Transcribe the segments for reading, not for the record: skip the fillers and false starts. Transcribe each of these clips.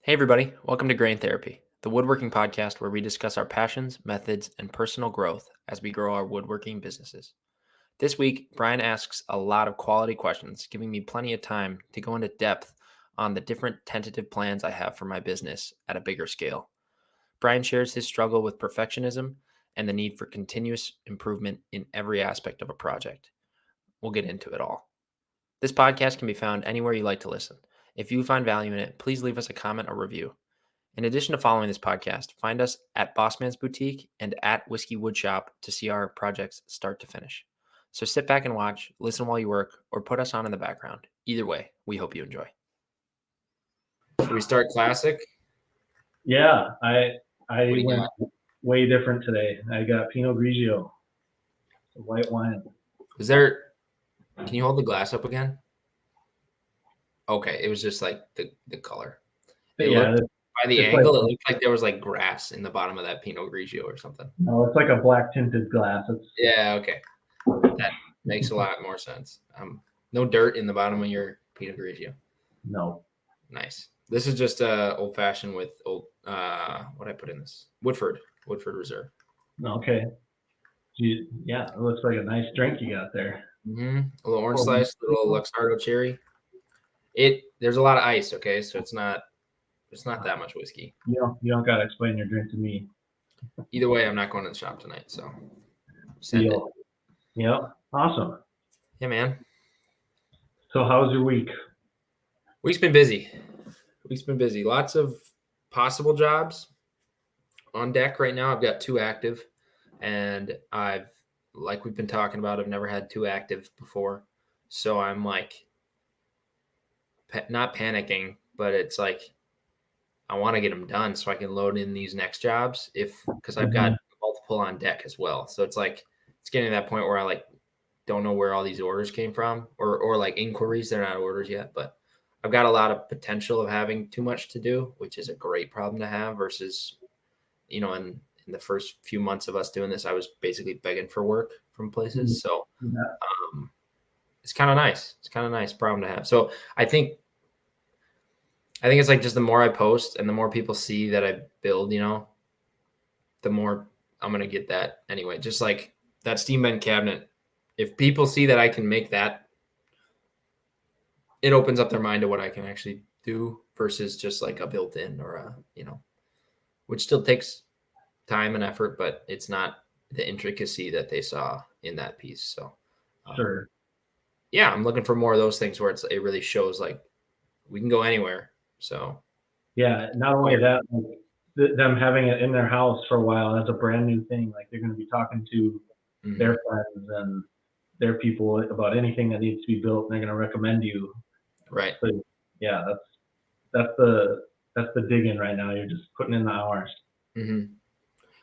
Hey, everybody. Welcome to Grain Therapy, the woodworking podcast where we discuss our passions, methods, and personal growth as we grow our woodworking businesses. This week, Bryan asks a lot of quality questions, giving me plenty of time to go into depth on the different tentative plans I have for my business at a bigger scale. Bryan shares his struggle with perfectionism and the need for continuous improvement in every aspect of a project. We'll get into it all. This podcast can be found anywhere you like to listen. If you find value in it, please leave us a comment or review. In addition to following this podcast, find us at Bossman's Boutique and at Whiskey Woodshop to see our projects start to finish. So sit back and watch, listen while you work, or put us on in the background. Either way, we hope you enjoy. Should we start classic? Yeah, I do you went way different today. I got Pinot Grigio, white wine. Can you hold the glass up again? Okay, it was just like the color. By the angle, it looked like there was like grass in the bottom of that Pinot Grigio or something. No, it's like a black tinted glass. Yeah, okay. That makes a lot more sense. No dirt in the bottom of your Pinot Grigio. No. Nice. This is just old fashioned with old what I put in this? Woodford Reserve. Okay. Yeah, it looks like a nice drink you got there. Mm-hmm. A little orange slice, a little Luxardo cherry. There's a lot of ice, okay? So it's not that much whiskey. You don't gotta explain your drink to me. Either way, I'm not going to the shop tonight, so send it. Yeah, awesome. Yeah, man. So how's your week? Week's been busy. Lots of possible jobs on deck right now. I've got 2 active, and like we've been talking about, I've never had 2 active before. So I'm like not panicking, but it's like I want to get them done so I can load in these next jobs because I've got multiple on deck as well. So it's like it's getting to that point where I like don't know where all these orders came from or like inquiries. They're not orders yet, but I've got a lot of potential of having too much to do, which is a great problem to have versus, in the first few months of us doing this, I was basically begging for work from places. So it's kind of nice. It's kind of nice problem to have. So I think it's like just the more I post and the more people see that I build, the more I'm going to get that anyway. Just like that steam bend cabinet. If people see that I can make that, it opens up their mind to what I can actually do versus just like a built-in or which still takes time and effort, but it's not the intricacy that they saw in that piece. So sure. Yeah, I'm looking for more of those things where it really shows like we can go anywhere. So yeah, not only that, like, them having it in their house for a while, that's a brand new thing. Like they're going to be talking to their friends and their people about anything that needs to be built, and they're going to recommend you. Right. So, yeah, that's the digging right now. You're just putting in the hours. Mm-hmm.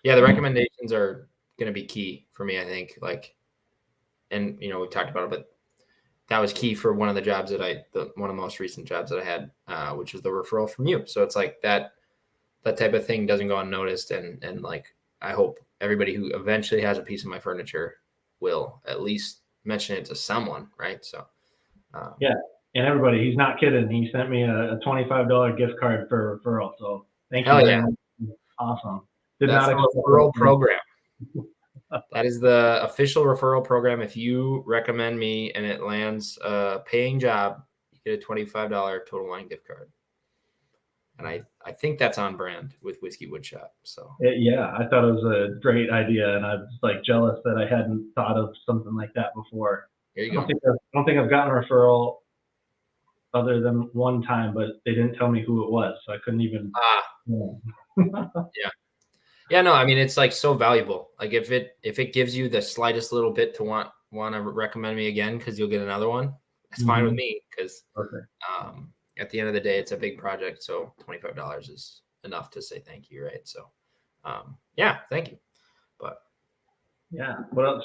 Yeah, the recommendations are going to be key for me, I think. Like, and we talked about it, but that was key for one of the jobs one of the most recent jobs that I had, which was the referral from you. So it's like that type of thing doesn't go unnoticed, and like I hope everybody who eventually has a piece of my furniture will at least mention it to someone, right? So yeah, and everybody, he's not kidding. He sent me a $25 gift card for referral. So thank you very much. Awesome. That's the referral program. That is the official referral program. If you recommend me and it lands a paying job, you get a $25 Total Wine gift card. And I think that's on brand with Whiskey Woodshop. So yeah, I thought it was a great idea, and I was like jealous that I hadn't thought of something like that before. There you go. I don't think I've gotten a referral other than one time, but they didn't tell me who it was, so I couldn't even. Yeah, no, I mean it's like so valuable. Like if it gives you the slightest little bit to want to recommend me again because you'll get another one, that's fine with me because at the end of the day, it's a big project. So $25 is enough to say thank you, right? So yeah, thank you. But yeah, what else?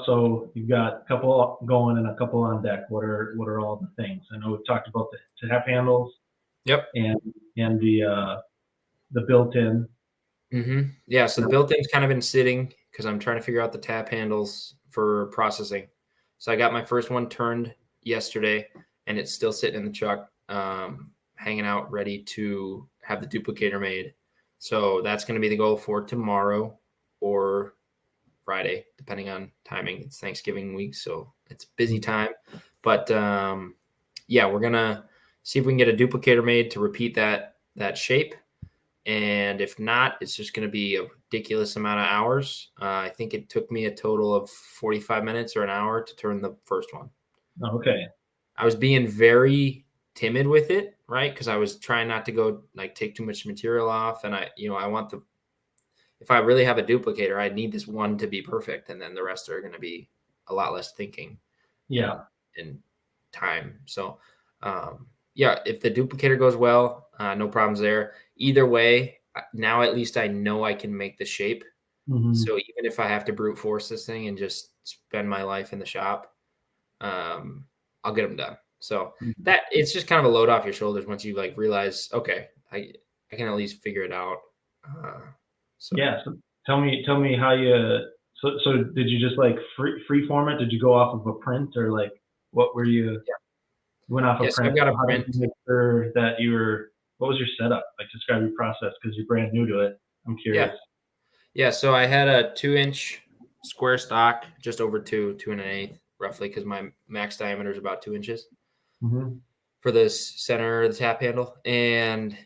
So you've got a couple going and a couple on deck. What are all the things? I know we've talked about the tap handles. Yep. And the built-in. Mm-hmm. Yeah, so the built-in's kind of been sitting because I'm trying to figure out the tap handles for processing. So I got my first one turned yesterday, and it's still sitting in the truck, hanging out, ready to have the duplicator made. So that's going to be the goal for tomorrow or Friday, depending on timing. It's Thanksgiving week, so it's busy time. But yeah, we're gonna see if we can get a duplicator made to repeat that shape. And if not, it's just going to be a ridiculous amount of hours. I think it took me a total of 45 minutes or an hour to turn the first one. Okay. I was being very timid with it, right? Because I was trying not to go like take too much material off. And I want if I really have a duplicator, I need this one to be perfect. And then the rest are going to be a lot less thinking. Yeah. And time. So, yeah, if the duplicator goes well, no problems there. Either way, now at least I know I can make the shape. Mm-hmm. So even if I have to brute force this thing and just spend my life in the shop, I'll get them done. So that it's just kind of a load off your shoulders once you like realize, okay, I can at least figure it out. So tell me how you. So did you just like free form it? Did you go off of a print or like what were you? Yeah. Went off a print. I've got a how print. did you make sure that you were? What was your setup? Like describe your process because you're brand new to it. I'm curious. Yeah. So I had a 2-inch square stock, just over 2 1/8 roughly, because my max diameter is about 2 inches for this center, the tap handle, and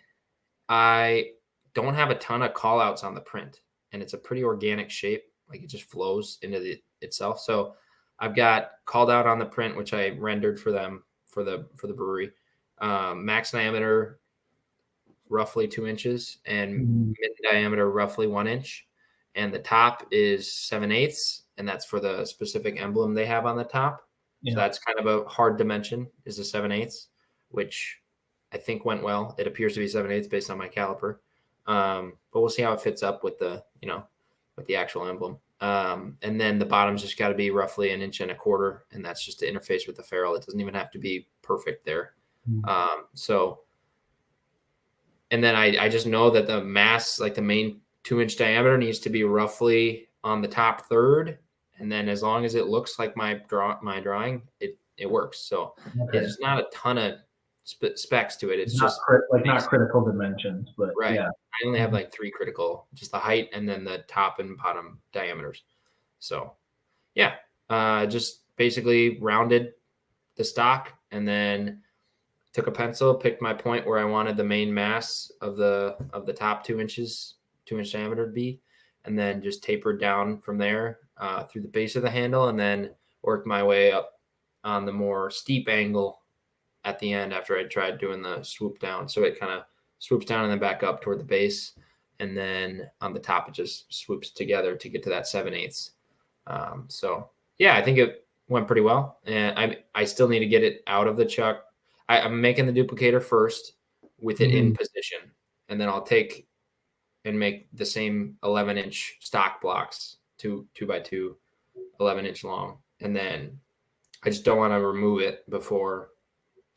I don't have a ton of call outs on the print, and it's a pretty organic shape. Like it just flows into itself. So I've got called out on the print, which I rendered for them for the brewery. Max diameter, roughly 2 inches, and mid diameter, roughly 1 inch. And the top is 7/8, and that's for the specific emblem they have on the top. Yeah. So that's kind of a hard dimension, is the 7/8, which I think went well. It appears to be 7/8 based on my caliper. But we'll see how it fits up with the, with the actual emblem. And then the bottom's just got to be roughly 1 1/4 inches, and that's just to interface with the ferrule. It doesn't even have to be perfect there. And then I just know that the mass, like the main 2-inch diameter, needs to be roughly on the top third. And then as long as it looks like my drawing, it works. So it's not a ton of specs to it. It's not just not critical dimensions, but right. Yeah. I only have like 3 critical, just the height and then the top and bottom diameters. So yeah, just basically rounded the stock and then took a pencil, picked my point where I wanted the main mass of the top 2 inches, 2-inch diameter to be, and then just tapered down from there through the base of the handle, and then worked my way up on the more steep angle at the end after I tried doing the swoop down. So it kind of swoops down and then back up toward the base, and then on the top it just swoops together to get to that 7/8. So yeah, I think it went pretty well, and I still need to get it out of the chuck. I'm making the duplicator first with it in position, and then I'll take and make the same 11-inch stock blocks, 2x2, 11-inch long. And then I just don't want to remove it before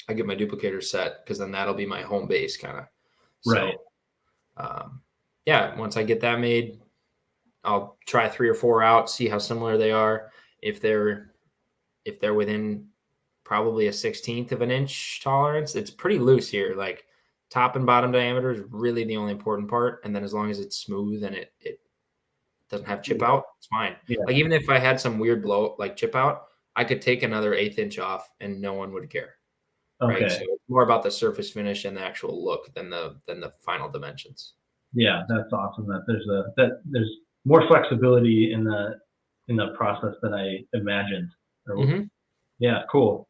I get my duplicator set, because then that'll be my home base kind of. Right. So, yeah, once I get that made, I'll try 3 or 4 out, see how similar they are. If they're within probably a 1/16 of an inch tolerance, it's pretty loose here. Like top and bottom diameter is really the only important part. And then as long as it's smooth and it doesn't have chip out, it's fine. Yeah. Like even if I had some weird blow, like chip out, I could take another 1/8 inch off and no one would care. Okay. Right. So it's more about the surface finish and the actual look than the final dimensions. Yeah, that's awesome. That there's more flexibility in the process than I imagined. Yeah, cool.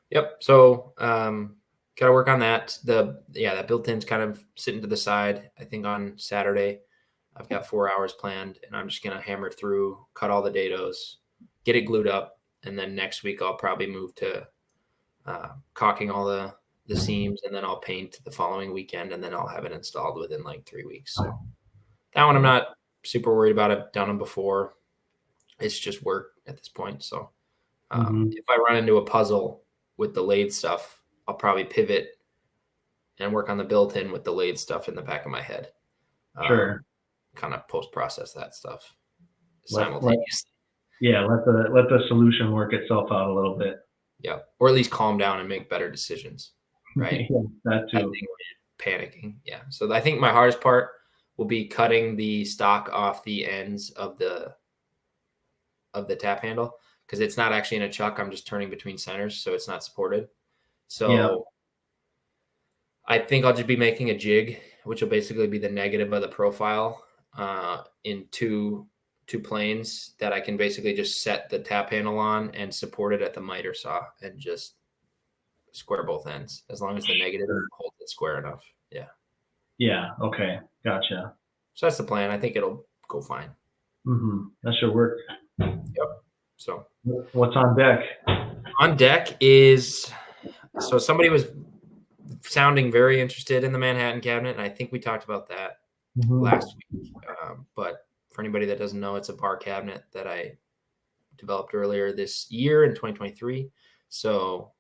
Yep. So got to work on that. That built-in's kind of sitting to the side. I think on Saturday I've got 4 hours planned, and I'm just gonna hammer through, cut all the dados, get it glued up, and then next week I'll probably move to caulking all the seams, and then I'll paint the following weekend, and then I'll have it installed within like 3 weeks. So that one I'm not super worried about. I've done them before. It's just work at this point. So if I run into a puzzle with the lathe stuff, I'll probably pivot and work on the built-in with the lathe stuff in the back of my head. Sure. Kind of post-process that stuff simultaneously. Let the solution work itself out a little bit. Yeah, or at least calm down and make better decisions. Right. Yeah, that too. panicking. Yeah. So I think my hardest part will be cutting the stock off the ends of the tap handle, because it's not actually in a chuck. I'm just turning between centers, so it's not supported. Yeah. So I think I'll just be making a jig, which will basically be the negative of the profile in two planes that I can basically just set the tap handle on and support it at the miter saw and just square both ends, as long as the negative Sure. holds it square enough. Yeah. Yeah. Okay. Gotcha. So that's the plan. I think it'll go fine. That should work. Yep. So What's on deck? on deck is, so somebody was sounding very interested in the Manhattan cabinet, and I think we talked about that last week. But for anybody that doesn't know, it's a bar cabinet that I developed earlier this year in 2023. So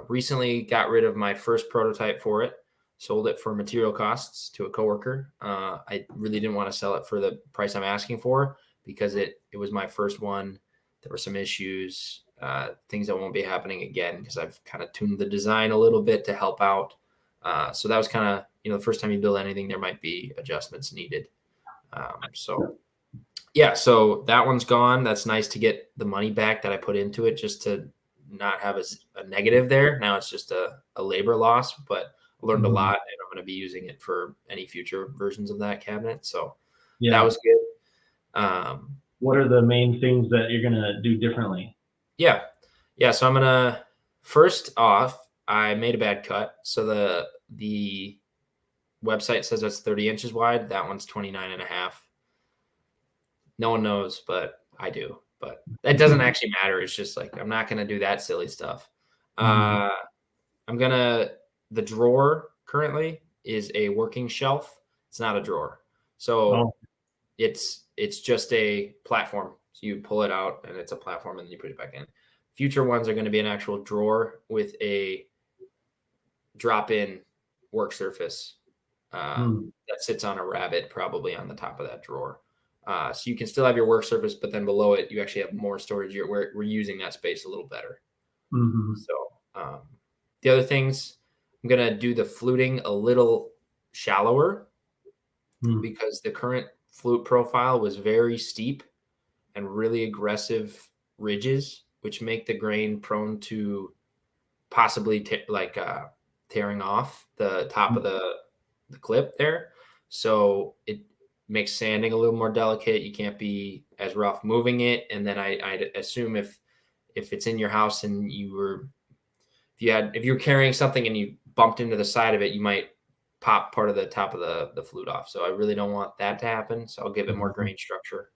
recently got rid of my first prototype for it, sold it for material costs to a coworker. I really didn't want to sell it for the price I'm asking for, because it was my first one. There were some issues, things that won't be happening again, because I've kind of tuned the design a little bit to help out. So that was kind of, the first time you build anything, there might be adjustments needed. So yeah, so that one's gone. That's nice to get the money back that I put into it, just to not have a negative there. Now it's just a labor loss, but I learned a lot, and I'm going to be using it for any future versions of that cabinet. So that was good. What are the main things that you're going to do differently? Yeah. So I'm going to, first off, I made a bad cut. So the website says that's 30 inches wide. That one's 29 and a half. No one knows, but I do. But that doesn't actually matter. It's just like, I'm not going to do that silly stuff. The drawer currently is a working shelf. It's not a drawer. So it's just a platform. So you pull it out and it's a platform, and then you put it back in. Future ones are going to be an actual drawer with a drop-in work surface that sits on a rabbet, probably on the top of that drawer. So you can still have your work surface, but then below it, you actually have more storage. We're using that space a little better. So the other things, I'm going to do the fluting a little shallower, because the current flute profile was very steep and really aggressive ridges, which make the grain prone to possibly tearing off the top of the clip there. So it makes sanding a little more delicate. You can't be as rough moving it. And then I'd assume if it's in your house and if you were carrying something and you bumped into the side of it, you might pop part of the top of the flute off. So I really don't want that to happen. So I'll give it more grain structure.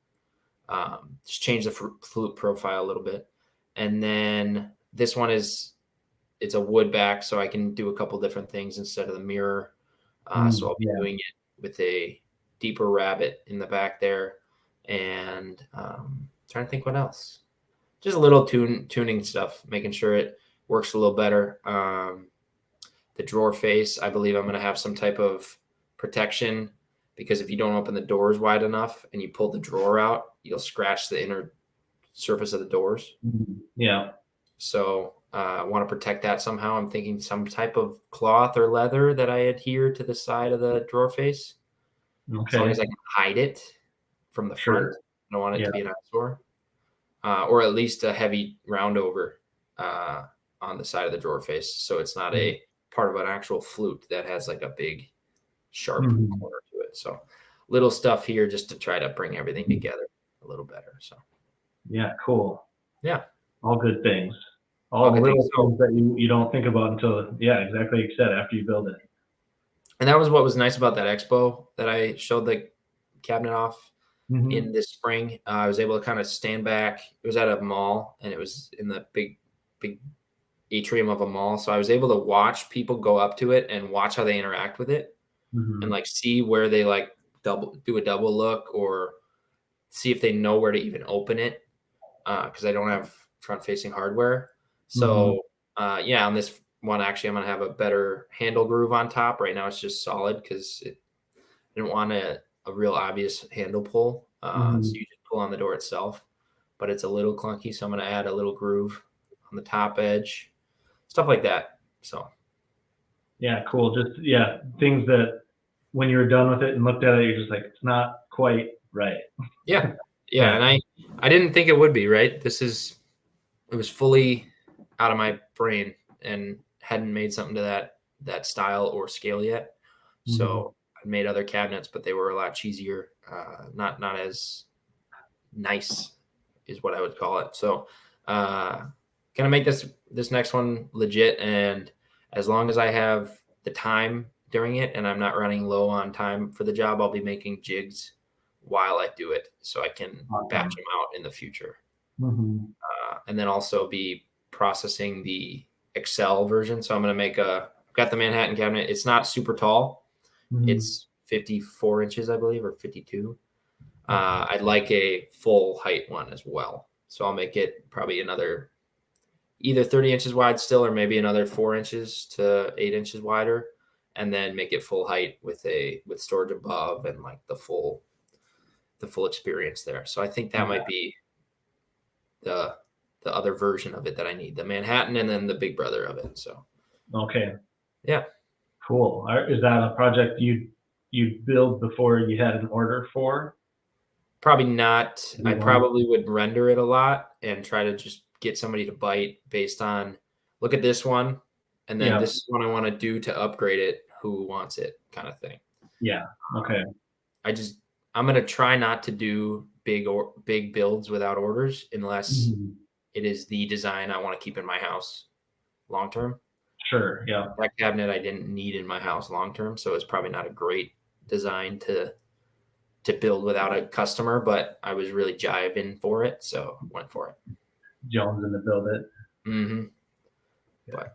Just change the flute profile a little bit. And then this one it's a wood back, so I can do a couple different things instead of the mirror. So I'll be doing it with a deeper rabbet in the back there. And trying to think what else. Just a little tuning stuff, making sure it works a little better. The drawer face, I believe I'm going to have some type of protection, because if you don't open the doors wide enough and you pull the drawer out, you'll scratch the inner surface of the doors. Yeah. So I want to protect that somehow. I'm thinking some type of cloth or leather that I adhere to the side of the drawer face. Okay. As long as I can hide it from the front. I don't want it to be an eyesore. Or at least a heavy round over on the side of the drawer face, so it's not a part of an actual flute that has like a big sharp corner to it. So little stuff here just to try to bring everything together a little better. So yeah, cool. Yeah, all good things. All the little things that you don't think about until, exactly like you said, after you build it. And that was what was nice about that expo that I showed the cabinet off in this spring. I was able to kind of stand back. It was at a mall, and it was in the big atrium of a mall. So I was able to watch people go up to it and watch how they interact with it, and like see where they like do a double look, or see if they know where to even open it. Cause I don't have front facing hardware. So on this one, actually, I'm going to have a better handle groove on top. Right now it's just solid, cause I didn't want a real obvious handle pull. So you just pull on the door itself, but it's a little clunky. So I'm going to add a little groove on the top edge, stuff like that. So Yeah, cool. Just things that when you're done with it and looked at it, you're just like, it's not quite right. Yeah. Yeah. Yeah. And I didn't think it would be, right? It was fully out of my brain and hadn't made something to that style or scale yet. Mm-hmm. So I made other cabinets, but they were a lot cheesier, not as nice is what I would call it. So gonna make this next one legit, and as long as I have the time during it and I'm not running low on time for the job, I'll be making jigs while I do it so I can batch Awesome. them out in the future. Mm-hmm. And then also be processing the Excel version. So I'm going to I've got the Manhattan cabinet. It's not super tall. Mm-hmm. It's 54 inches, I believe, or 52. Okay. I'd like a full height one as well. So I'll make it probably another either 30 inches wide still, or maybe another 4 inches to 8 inches wider, and then make it full height with storage above and like the full experience there. So I think that Yeah. might be the the other version of it that I need, the Manhattan and then the big brother of it. So Okay. yeah, Cool. Is that a project you build before you had an order for? probably not. I You want? probably would render it a lot and try to just get somebody to bite based on look at this one, and then Yeah. this is what I want to do to upgrade it. Who wants it, kind of thing. Yeah. Okay. I just I'm gonna try not to do big builds without orders unless Mhm. it is the design I want to keep in my house long term. Sure. Yeah. That cabinet I didn't need in my house long term, so it's probably not a great design to build without a customer, but I was really jiving for it, so went for it. Jones in the build it. Hmm. Yeah. But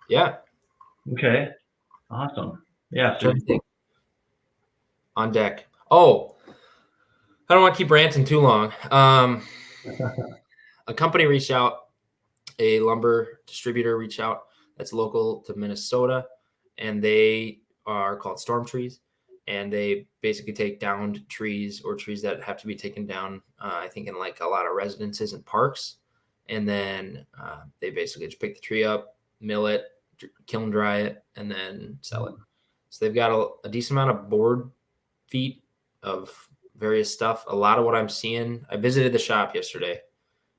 yeah, Okay. Awesome. Yeah. So trying to think on deck. Oh, I don't want to keep ranting too long. A company reached out, a lumber distributor reached out that's local to Minnesota, and they are called Storm Trees, and they basically take downed trees or trees that have to be taken down. I think in like a lot of residences and parks, and then they basically just pick the tree up, mill it, kiln dry it, and then sell it. So they've got a decent amount of board feet of various stuff. A lot of what I'm seeing. I visited the shop yesterday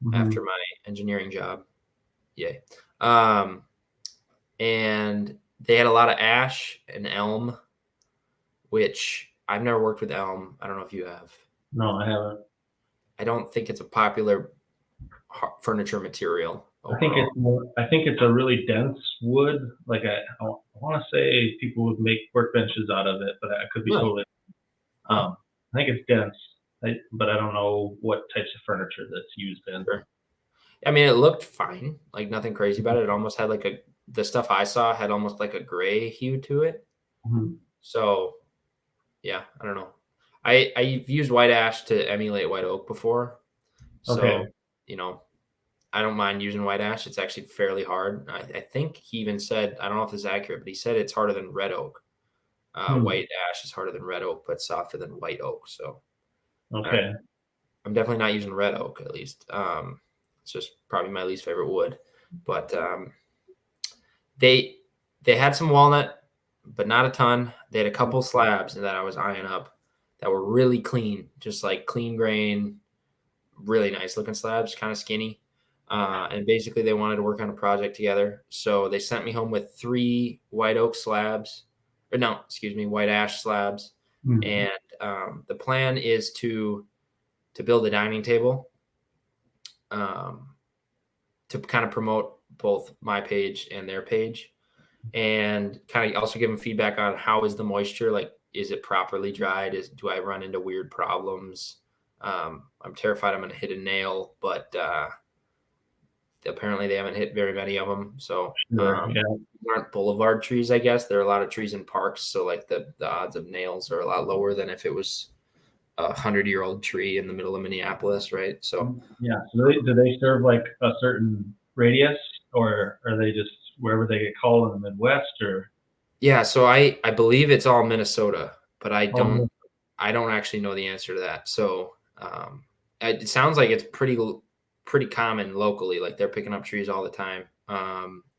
hmm after my engineering job. Yay. Um, and they had a lot of ash and elm, which I've never worked with elm. I don't know if you have. No, I haven't. I don't think it's a popular furniture material overall. I think it's a really dense wood. Like I want to say people would make workbenches out of it, but I could be Really? totally. Huh? I think it's dense, but I don't know what types of furniture that's used in. Sure. I mean, it looked fine, like nothing crazy about it. It almost had the stuff I saw had almost like a gray hue to it. Mhm. So yeah, I don't know. I've used white ash to emulate white oak before, Okay. so you know I don't mind using white ash. It's actually fairly hard. I think he even said, I don't know if this is accurate, but he said it's harder than red oak. Hmm. White ash is harder than red oak, but softer than white oak. So I, Okay. I'm definitely not using red oak, at least. It's just probably my least favorite wood. But they they had some walnut, but not a ton. They had a couple slabs that I was eyeing up that were really clean, just like clean grain, really nice looking slabs, kind of skinny. And basically, they wanted to work on a project together. So they sent me home with 3 white oak slabs, or no, excuse me, white ash slabs. Mhm. And the plan is to build a dining table, um, to kind of promote both my page and their page, and kind of also give them feedback on how is the moisture, like is it properly dried, do I run into weird problems. I'm terrified I'm going to hit a nail, but apparently they haven't hit very many of them. So Sure. Yeah. aren't boulevard trees, I guess. There are a lot of trees in parks, so like the odds of nails are a lot lower than if it was a 100-year-old tree in the middle of Minneapolis, right? So Yeah. So do they serve like a certain radius, or are they just wherever they get called in the Midwest, or? yeah, so I believe it's all Minnesota, but Oh, I don't actually know the answer to that. So it sounds like it's pretty common locally. Like they're picking up trees all the time.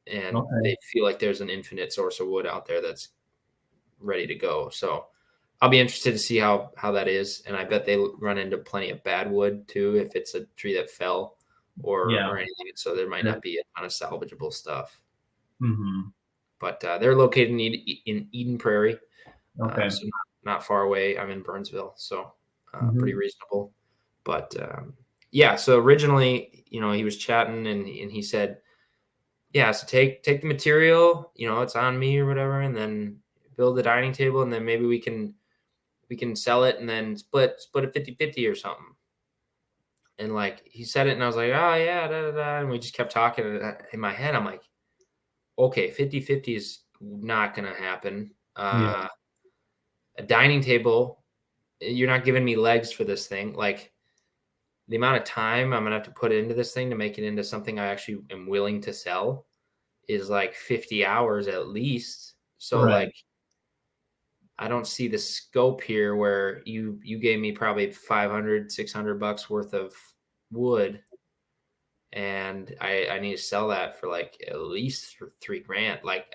and Okay. they feel like there's an infinite source of wood out there that's ready to go. So I'll be interested to see how that is, and I bet they run into plenty of bad wood too if it's a tree that fell Yeah. or anything. So there might not be a ton of salvageable stuff. Mm-hmm. But they're located in Eden Prairie, Okay. so not far away. I'm in Burnsville, so pretty Mm-hmm. reasonable. But yeah, so originally, he was chatting and he said, yeah, so take the material, it's on me or whatever, and then build a dining table, and then maybe we can sell it and then split it 50-50 or something. And like he said it, and I was like, oh yeah, da, da, da. And we just kept talking. And in my head, I'm like, okay, 50-50 is not gonna happen. Yeah. A dining table, you're not giving me legs for this thing. Like the amount of time I'm gonna have to put into this thing to make it into something I actually am willing to sell is like 50 hours at least. So Right. like I don't see the scope here where you gave me probably 500-600 bucks worth of wood, and I need to sell that for like at least $3,000. Like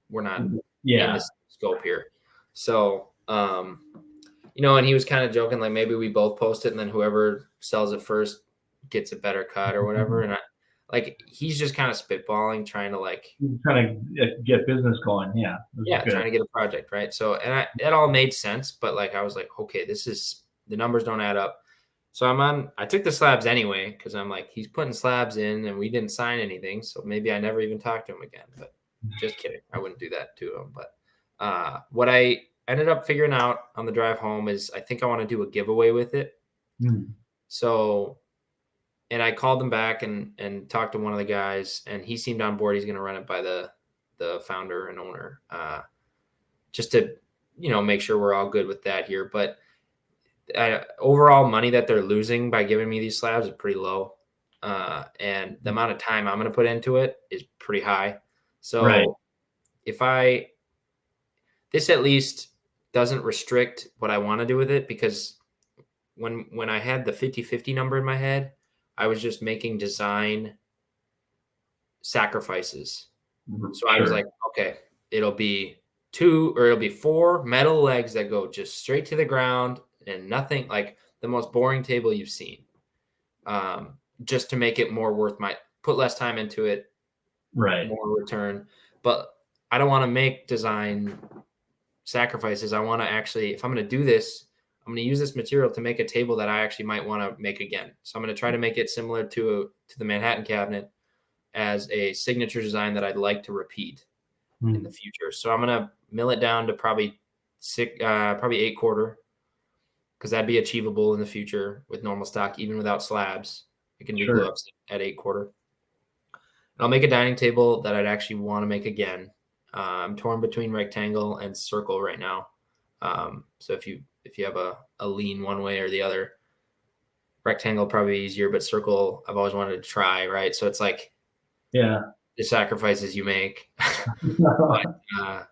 we're not in Yeah. this scope here. So and he was kind of joking like maybe we both post it and then whoever sells it first gets a better cut or whatever. And he's just kind of spitballing, trying to like Trying to get business going. Yeah. This is yeah, good. trying to get a project, right? So, and it all made sense, but like I was like, okay, the numbers don't add up. So I took the slabs anyway because I'm like, he's putting slabs in and we didn't sign anything, so maybe I never even talked to him again. But just kidding, I wouldn't do that to him. But what I ended up figuring out on the drive home is I think I want to do a giveaway with it. Mm. So, and I called him back and talked to one of the guys, and he seemed on board. He's going to run it by the founder and owner. Just to make sure we're all good with that here. But overall money that they're losing by giving me these slabs is pretty low, and the amount of time I'm going to put into it is pretty high. Right. So if this at least doesn't restrict what I want to do with it, because when I had the 50-50 number in my head, I was just making design sacrifices. So I was Sure. like, okay, it'll be 2 or it'll be 4 metal legs that go just straight to the ground and nothing, like the most boring table you've seen. Just to make it more worth put less time into it, Right. more return. But I don't want to make design sacrifices. I want to actually, if I'm going to do this, I'm going to use this material to make a table that I actually might want to make again. So I'm going to try to make it similar to the Manhattan cabinet as a signature design that I'd like to repeat in the future. So I'm gonna mill it down to probably 8/4, because that'd be achievable in the future with normal stock, even without slabs. It can do glue Sure. ups at 8/4. And I'll make a dining table that I'd actually want to make again. I'm torn between rectangle and circle right now. So if you have a lean one way or the other, rectangle probably easier, but circle I've always wanted to try. Right, so it's like Yeah. the sacrifices you make. But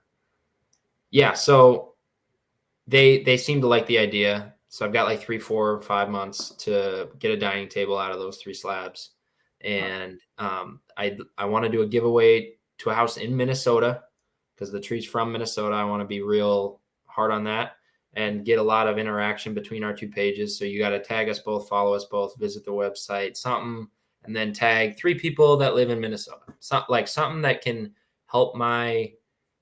yeah, so they seem to like the idea. So I've got like 3, 4, 5 months to get a dining table out of those 3 slabs, and I want to do a giveaway to a house in Minnesota because the tree's from Minnesota. I want to be real hard on that and get a lot of interaction between our 2 pages. So you got to tag us both, follow us both, visit the website, something, and then tag 3 people that live in Minnesota. Something that can help my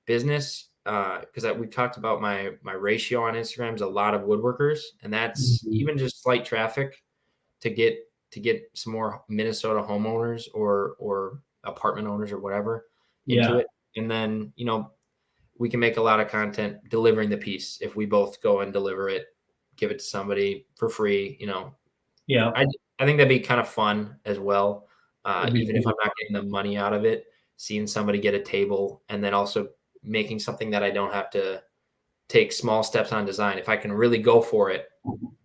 business, because we've talked about my ratio on Instagram is a lot of woodworkers, and that's even just slight traffic to get some more Minnesota homeowners or apartment owners or whatever into Yeah. it. And then we can make a lot of content delivering the piece if we both go and deliver it, give it to somebody for free. Yeah. I think that'd be kind of fun as well. Even if Super I'm not getting the money out of it, seeing somebody get a table and then also making something that I don't have to take small steps on design. If I can really go for it,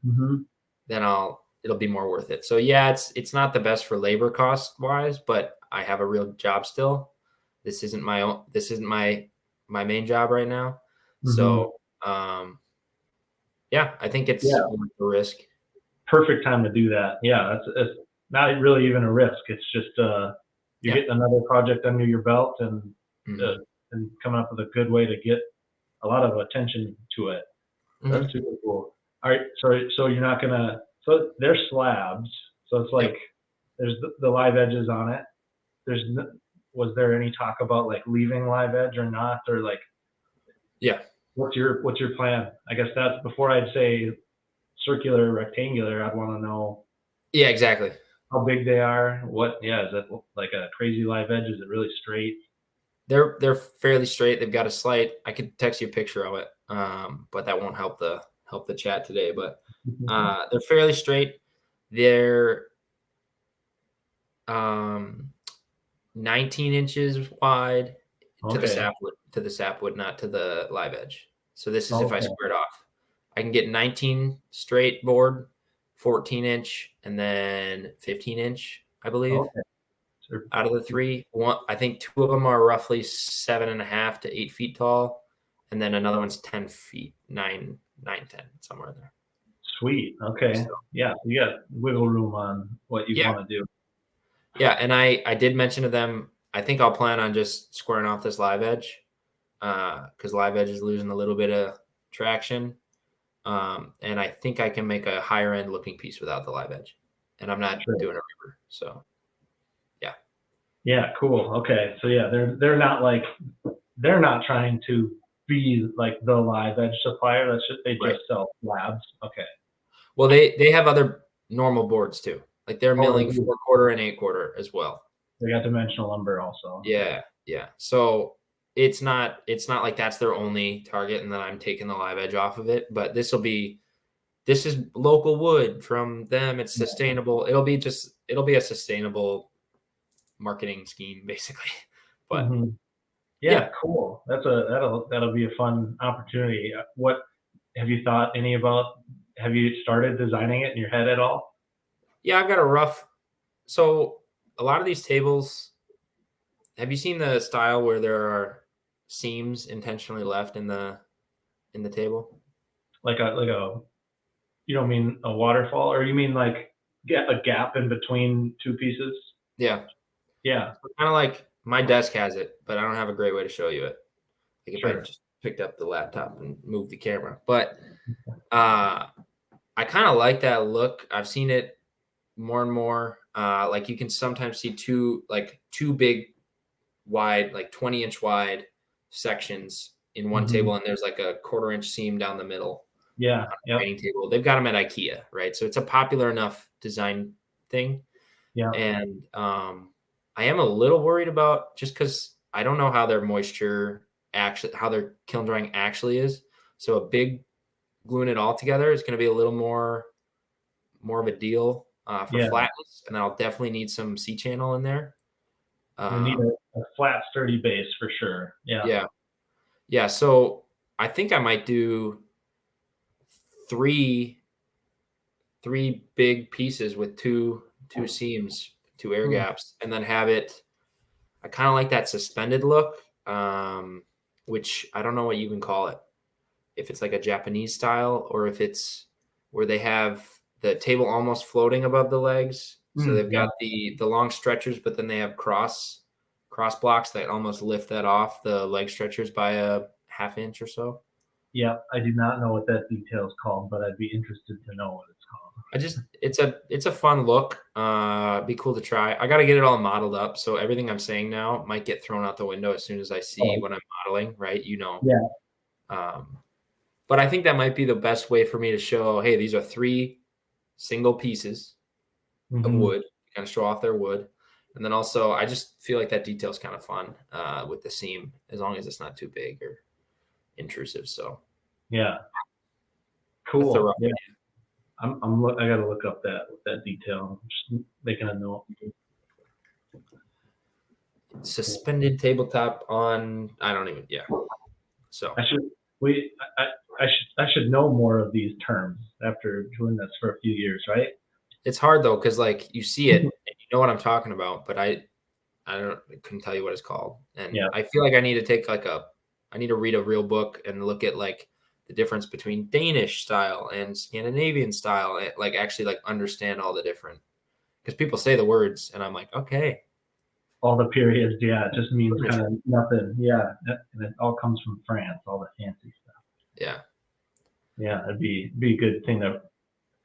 then it'll be more worth it. So yeah, it's not the best for labor cost wise, but I have a real job still. This isn't my main job right now. So yeah, I think it's Yeah. worth the risk. Perfect time to do that. Yeah. It's not really even a risk. It's just you're getting another project under your belt and coming up with a good way to get a lot of attention to it. That's super cool. All right, so you're not gonna. So they're slabs. So it's like there's the live edges on it. Was there any talk about like leaving live edge or not, or like? Yeah. What's your plan? I guess that's before I'd say circular, rectangular. I'd want to know. Yeah, exactly. How big they are. What? Yeah, is that like a crazy live edge? Is it really straight? They're fairly straight. They've got a slight. I could text you a picture of it, but that won't help the chat today. But they're fairly straight. They're 19 inches wide to the sapwood, not to the live edge. So this is if I square it off. I can get 19 straight board, 14-inch, and then 15-inch, I believe. Out of the three, I think two of them are roughly 7.5 to 8 feet tall, and then another one's 10 feet, 9, 10, somewhere there. Sweet. Okay. So, yeah, you got wiggle room on what you want to do. Yeah, and I did mention to them, I think I'll plan on just squaring off this live edge, because live edge is losing a little bit of traction, and I think I can make a higher end looking piece without the live edge, and I'm not doing a river, so. Yeah, cool. Okay. So yeah, they're not trying to be like the live edge supplier. They just sell slabs. Okay. Well, they have other normal boards too. Like they're milling 4/4 and 8/4 as well. They got dimensional lumber also. Yeah. So it's not like that's their only target and then I'm taking the live edge off of it. But this is local wood from them. It's sustainable. It'll be a sustainable marketing scheme basically. But yeah, cool. That'll be a fun opportunity. What have you thought have you started designing it in your head at all? Yeah, I've got a rough. So a lot of these tables, have you seen the style where there are seams intentionally left in the table? Like you don't mean a waterfall, or you mean like get a gap in between two pieces? Yeah. Yeah. Kind of like my desk has it, but I don't have a great way to show you it. Like if I just picked up the laptop and moved the camera. But I kind of like that look. I've seen it more and more. Like you can sometimes see two big wide, like 20-inch wide sections in one table, and there's like a 1/4-inch seam down the middle. Yeah. On a dining table. They've got them at IKEA, right? So it's a popular enough design thing. Yeah. And I am a little worried about, just because I don't know how their how their kiln drying actually is. So a big gluing it all together is going to be a little more of a deal for flatness, and I'll definitely need some C-channel in there. You need a flat, sturdy base for sure. Yeah. So I think I might do three big pieces with two seams, 2 air gaps, and then have it. I kind of like that suspended look, which I don't know what you can call it. If it's like a Japanese style, or if it's where they have the table almost floating above the legs. So they've got the long stretchers, but then they have cross blocks that almost lift that off the leg stretchers by a 1/2 inch or so. Yeah, I do not know what that detail is called, but I'd be interested to know what it's called. It's a fun look. Be cool to try. I got to get it all modeled up, so everything I'm saying now might get thrown out the window as soon as I see what I'm modeling. Right? Yeah. But I think that might be the best way for me to show, hey, these are 3 single pieces of wood, kind of show off their wood. And then also, I just feel like that detail is kind of fun with the seam, as long as it's not too big or intrusive. So yeah, cool. Yeah. I got to look up that detail. I'm just making a note. Suspended tabletop on, I don't even, So I should know more of these terms after doing this for a few years, right? It's hard though, because like you see it and you know what I'm talking about, but I couldn't tell you what it's called. And I feel like I need to read a real book and look at like the difference between Danish style and Scandinavian style, and like actually like understand all the different, because people say the words and I'm like, okay, all the periods. Yeah, it just means kind of nothing. Yeah, and it all comes from France, all the fancy stuff. Yeah. Yeah, it'd be a good thing to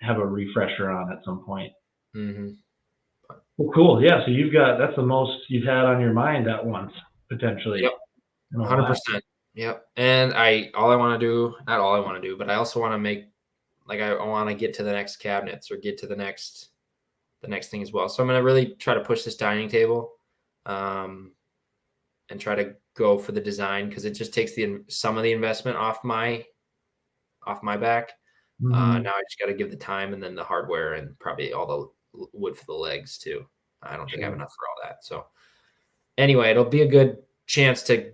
have a refresher on at some point. Mm-hmm. Well, cool. Yeah, so that's the most you've had on your mind at once, potentially, Yep. in a while. 100%. Yep. And all I want to do, not all I want to do, but I also want to make, like, I want to get to the next cabinets or get to the next thing as well. So I'm going to really try to push this dining table, and try to go for the design, because it just takes some of the investment off my back. Mm-hmm. Now I just got to give the time and then the hardware and probably all the wood for the legs too. I don't think I have enough for all that. So anyway, it'll be a good chance to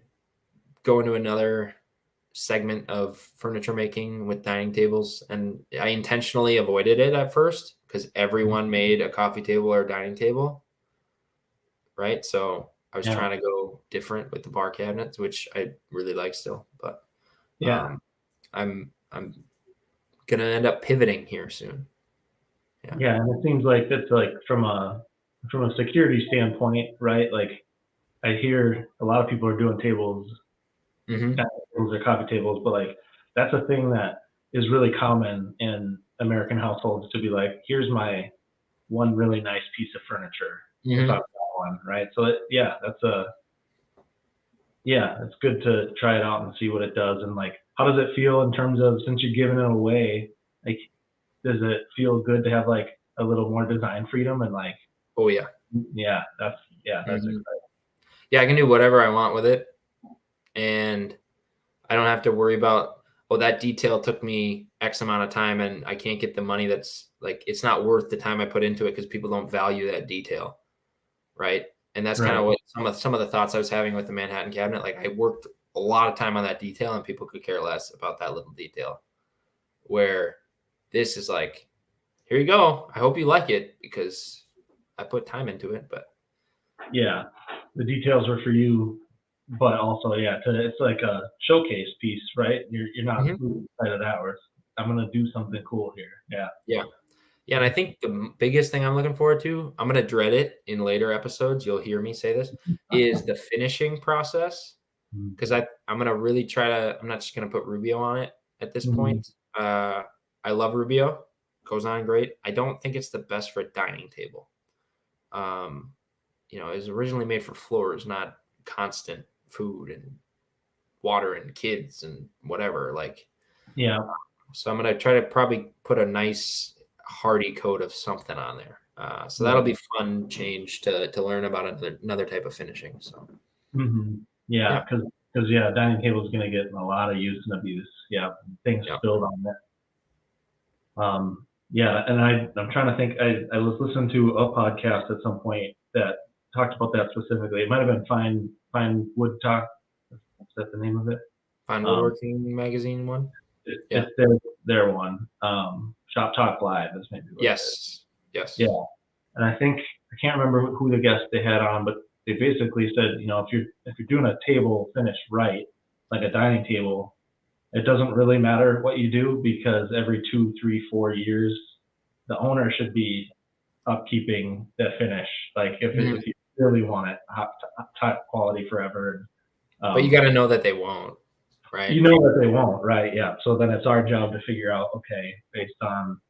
go into another segment of furniture making with dining tables. And I intentionally avoided it at first because everyone made a coffee table or a dining table, right? So I was trying to go different with the bar cabinets, which I really like still, but I'm gonna end up pivoting here soon. Yeah, and it seems like that's like from a security standpoint, right? Like I hear a lot of people are doing tables, Mm-hmm. tables or coffee tables, but like that's a thing that is really common in American households to be like, here's my one really nice piece of furniture if Mm-hmm. I've got one, right? So it's good to try it out and see what it does. And like, how does it feel in terms of, since you're giving it away, like, does it feel good to have like a little more design freedom and like, Oh yeah. that's Mm-hmm. exciting. Yeah, I can do whatever I want with it, and I don't have to worry about, oh, that detail took me X amount of time and I can't get the money. That's like, it's not worth the time I put into it because people don't value that detail, right? And that's kind of what some of the thoughts I was having with the Manhattan cabinet. Like, I worked a lot of time on that detail and people could care less about that little detail. Where this is like, here you go. I hope you like it because I put time into it. But yeah, the details are for you, but also it's like a showcase piece, right? You're not losing sight of that. Where I'm gonna do something cool here. Yeah. And I think the biggest thing I'm looking forward to, I'm going to dread it in later episodes, you'll hear me say this, is the finishing process. Because I'm going to really try to, I'm not just going to put Rubio on it at this point. I love Rubio. Goes on great. I don't think it's the best for a dining table. It was originally made for floors, not constant food and water and kids and whatever. Like, so I'm going to try to probably put a nice hardy coat of something on there. So that'll be fun change to learn about another type of finishing. So because dining table is going to get a lot of use and abuse. Things spilled on it. And I'm trying to think. I was listening to a podcast at some point that talked about that specifically. It might have been Fine Wood Talk. Is that the name of it? Fine Woodworking magazine one. It's their one. Shop Talk Live is maybe what it is. Yes. Yeah. And I think I can't remember who the guest they had on, but they basically said, if you're doing a table finish right, like a dining table, it doesn't really matter what you do because every 2, 3, 4 years, the owner should be upkeeping the finish. Like if you really want it top quality forever. But you got to know that they won't, right? You know that they won't, right? Yeah. So then it's our job to figure out, okay, based on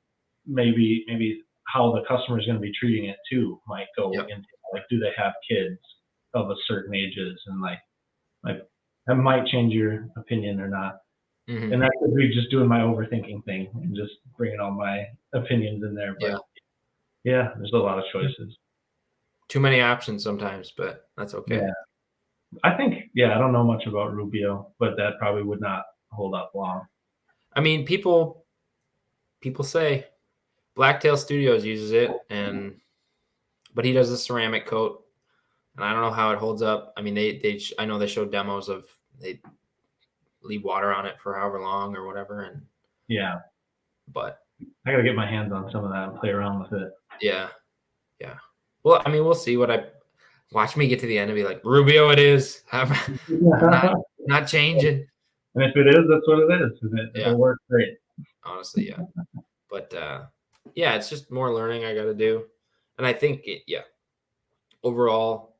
maybe how the customer is going to be treating it too, might go into like, do they have kids of a certain ages, and like that might change your opinion or not. And that could be just doing my overthinking thing and just bringing all my opinions in there. But there's a lot of choices. Too many options sometimes, but that's okay. Yeah. I think, I don't know much about Rubio, but that probably would not hold up long. I mean, people say Blacktail Studios uses it, but he does a ceramic coat, and I don't know how it holds up. I mean, I know they showed demos of they leave water on it for however long or whatever, and but I gotta get my hands on some of that and play around with it. Yeah. Well, I mean, we'll see watch me get to the end and be like, Rubio, it is. I'm not changing. And if it is, that's what it is. It'll work great. Honestly, yeah. But it's just more learning I got to do. And I think, overall,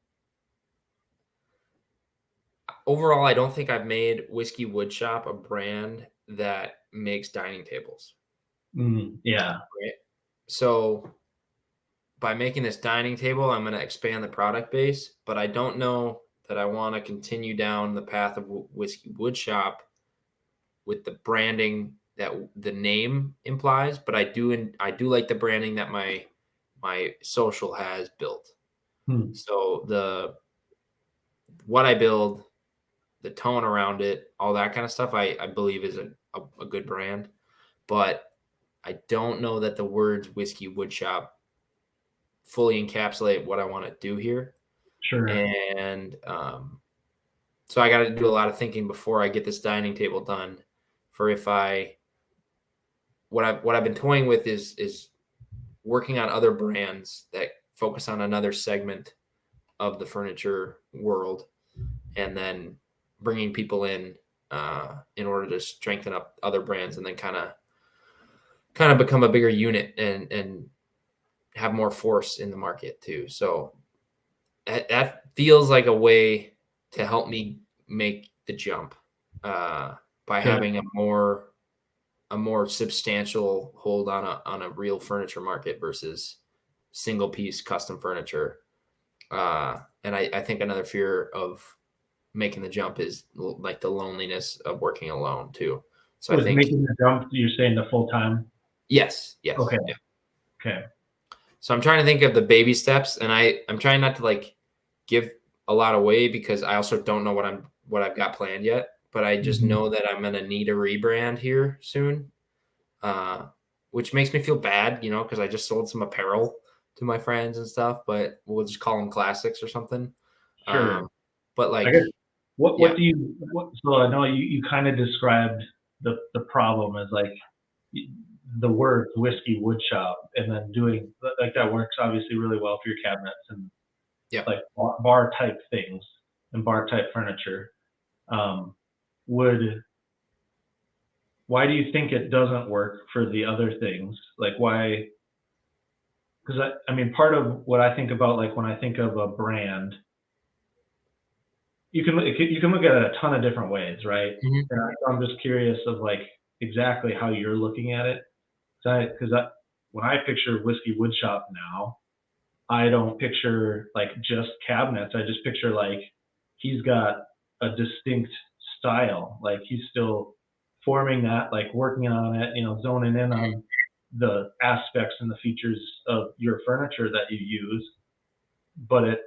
overall, I don't think I've made Whiskey Woodshop a brand that makes dining tables. Yeah. Right. So by making this dining table, I'm going to expand the product base, but I don't know that I want to continue down the path of Whiskey Woodshop with the branding that the name implies. But I do like the branding that my social has built. So what I build, the tone around it, all that kind of stuff, I believe is a good brand. But I don't know that the words Whiskey Woodshop fully encapsulate what I want to do here. Sure. And so I got to do a lot of thinking before I get this dining table done. For if I what I've been toying with is working on other brands that focus on another segment of the furniture world, and then bringing people in order to strengthen up other brands, and then kind of become a bigger unit and have more force in the market too. So that feels like a way to help me make the jump by Good. having a more substantial hold on a real furniture market versus single piece custom furniture. And I think another fear of making the jump is like the loneliness of working alone too. So I Was think making the jump, you're saying the full time? yes, Okay. yeah. Okay. So I'm trying to think of the baby steps, and I'm trying not to like give a lot away because I also don't know what I've got planned yet. But I just Mhm. know that I'm gonna need a rebrand here soon, uh, which makes me feel bad, because I just sold some apparel to my friends and stuff. But we'll just call them classics or something. Sure. But I like, guess what yeah, do you what so I know you kind of described the problem as like the word whiskey wood shop and then doing like that works obviously really well for your cabinets and yeah. like bar type things and bar type furniture. Um, would why do you think it doesn't work for the other things? Like why? Because I mean, part of what I think about, like when I think of a brand, you can look at it a ton of different ways, right? Mhm. And I'm just curious of like exactly how you're looking at it. Because when I picture whiskey woodshop now, I don't picture like just cabinets. I just picture like he's got a distinct style. Like he's still forming that, like working on it, zoning in on the aspects and the features of your furniture that you use. But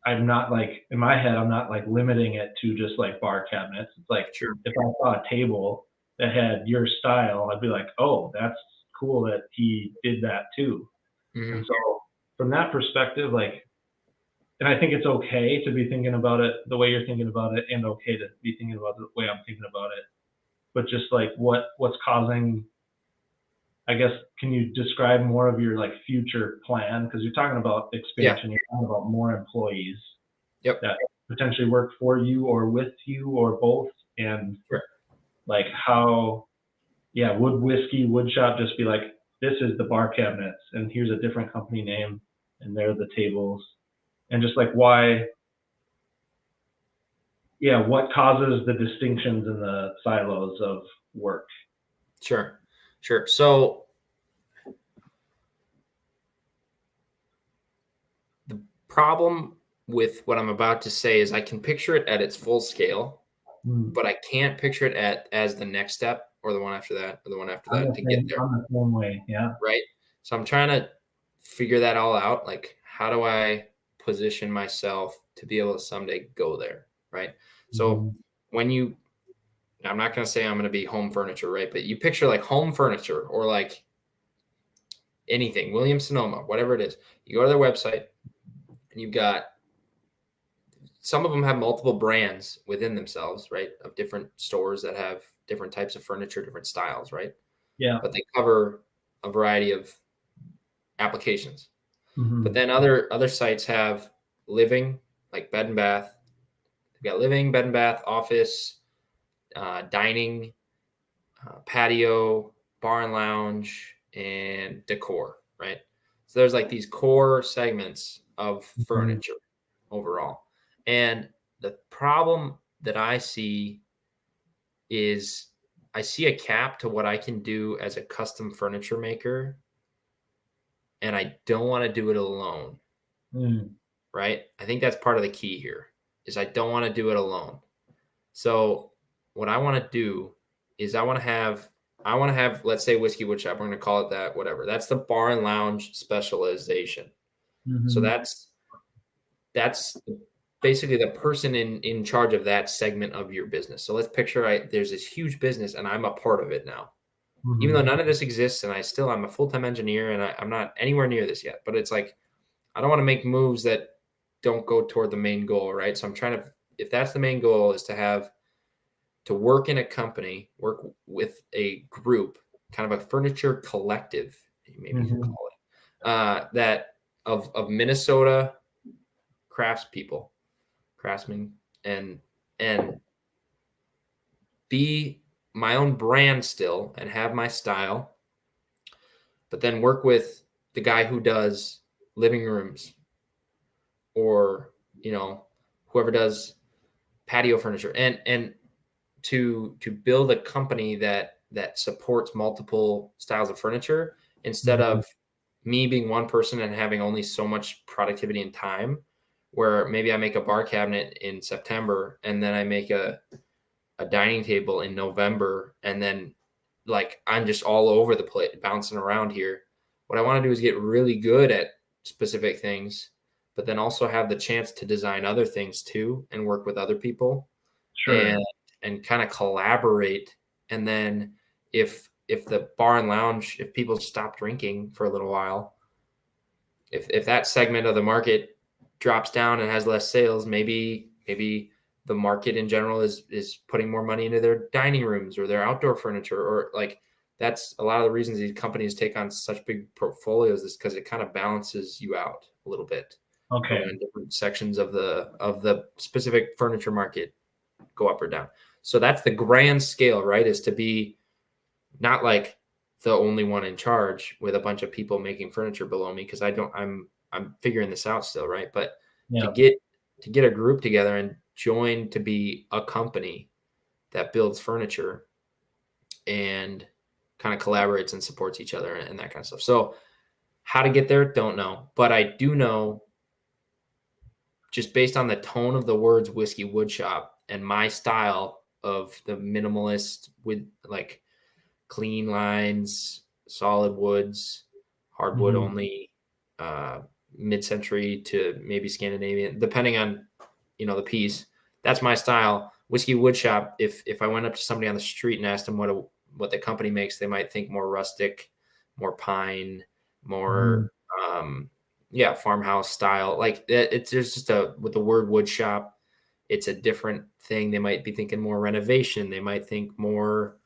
I'm not like in my head, I'm not like limiting it to just like bar cabinets. It's like Sure. if I saw a table that had your style, I'd be like, oh, that's cool that he did that too. And Hmm. so from that perspective, like, and I think it's okay to be thinking about it the way you're thinking about it, and okay to be thinking about it the way I'm thinking about it. But just like what's causing, I guess, can you describe more of your like future plan? Because you're talking about Yeah. expansion, you're talking about more employees Yep. that potentially work for you or with you or both, and Sure. like how, yeah, would whiskey wood shop just be like, this is the bar cabinets and here's a different company name and they're the tables, and just like why, yeah, what causes the distinctions and the silos of work? Sure. Sure. So the problem with what I'm about to say is I can picture it at its full scale, Hmm. but I can't picture it as the next step or the one after that or the one after I'm that the to get same. there. I'm the same way. Yeah. Right. So I'm trying to figure that all out. Like, how do I position myself to be able to someday go there? Right. So Hmm. when I'm not going to say I'm going to be home furniture, right? But you picture like home furniture or like anything, Williams Sonoma, whatever it is. You go to their website and you've got some of them have multiple brands within themselves, right? Of different stores that have different types of furniture, different styles, right? Yeah. But they cover a variety of applications. But Hmm. then other sites have living, like bed and bath. They've got living, bed and bath, office, dining, patio, bar and lounge, and decor, right? So there's like these core segments of Hmm. furniture overall. And the problem that I see is I see a cap to what I can do as a custom furniture maker, and I don't want to do it alone, right? I think that's part of the key here is I don't want to do it alone. So what I want to do is I want to have, let's say Whiskey Woodshop, we're going to call it that, whatever. That's the bar and lounge specialization. So Mm-hmm. that's basically the person in charge of that segment of your business. So let's picture there's this huge business and I'm a part of it now. Even though Mm-hmm. none of this exists and I'm a full-time engineer and I'm not anywhere near this yet, but it's like I don't want to make moves that don't go toward the main goal, right? So I'm trying to, if that's the main goal, is to work in a company, work with a group, kind of a furniture collective, maybe you could Mm-hmm. call it, that of Minnesota craftsmen, and be my own brand still and have my style, but then work with the guy who does living rooms or whoever does patio furniture, and to build a company that supports multiple styles of furniture instead Mm-hmm. of me being one person and having only so much productivity and time, where maybe I make a bar cabinet in September and then I make a dining table in November, and then like I'm just all over the place bouncing around here. What I want to do is get really good at specific things, but then also have the chance to design other things too and work with other people Sure. and kind of collaborate. And then if the bar and lounge, if people stop drinking for a little while, if that segment of the market drops down and has less sales, maybe the market in general is putting more money into their dining rooms or their outdoor furniture, or like that's a lot of the reasons these companies take on such big portfolios is because it kind of balances you out a little bit for Okay. when different sections of the specific furniture market go up or down. So that's the grand scale, right? Is to be not like the only one in charge with a bunch of people making furniture below me, because I'm figuring this out still, right? But to Yeah. get to get a group together and join to be a company that builds furniture and kind of collaborates and supports each other and that kind of stuff. So how to get there, don't know, but I do know just based on the tone of the words Whiskey Woodshop and my style of the minimalist with like clean lines, solid woods, hardwood Mm-hmm. only, uh, mid-century to maybe Scandinavian, depending on the piece. That's my style. Whiskey Woodshop. If I went up to somebody on the street and asked them what the company makes, they might think more rustic, more pine, Mm-hmm. more yeah, farmhouse style. Like it's there's just with the word wood shop, it's a different thing. They might be thinking more renovation. They might think more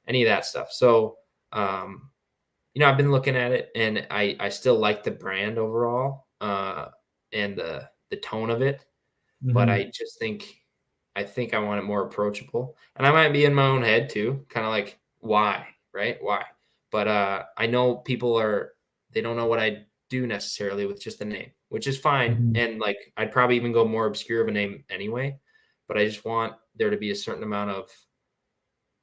any of that stuff. So, I've been looking at it and I still like the brand overall, and the tone of it, but Mm-hmm. I think I want it more approachable. And I might be in my own head too, kind of like why, right? Why? But I know they don't know what I do necessarily with just the name, which is fine. Mm-hmm. And like I'd probably even go more obscure of a name anyway, but I just want there to be a certain amount of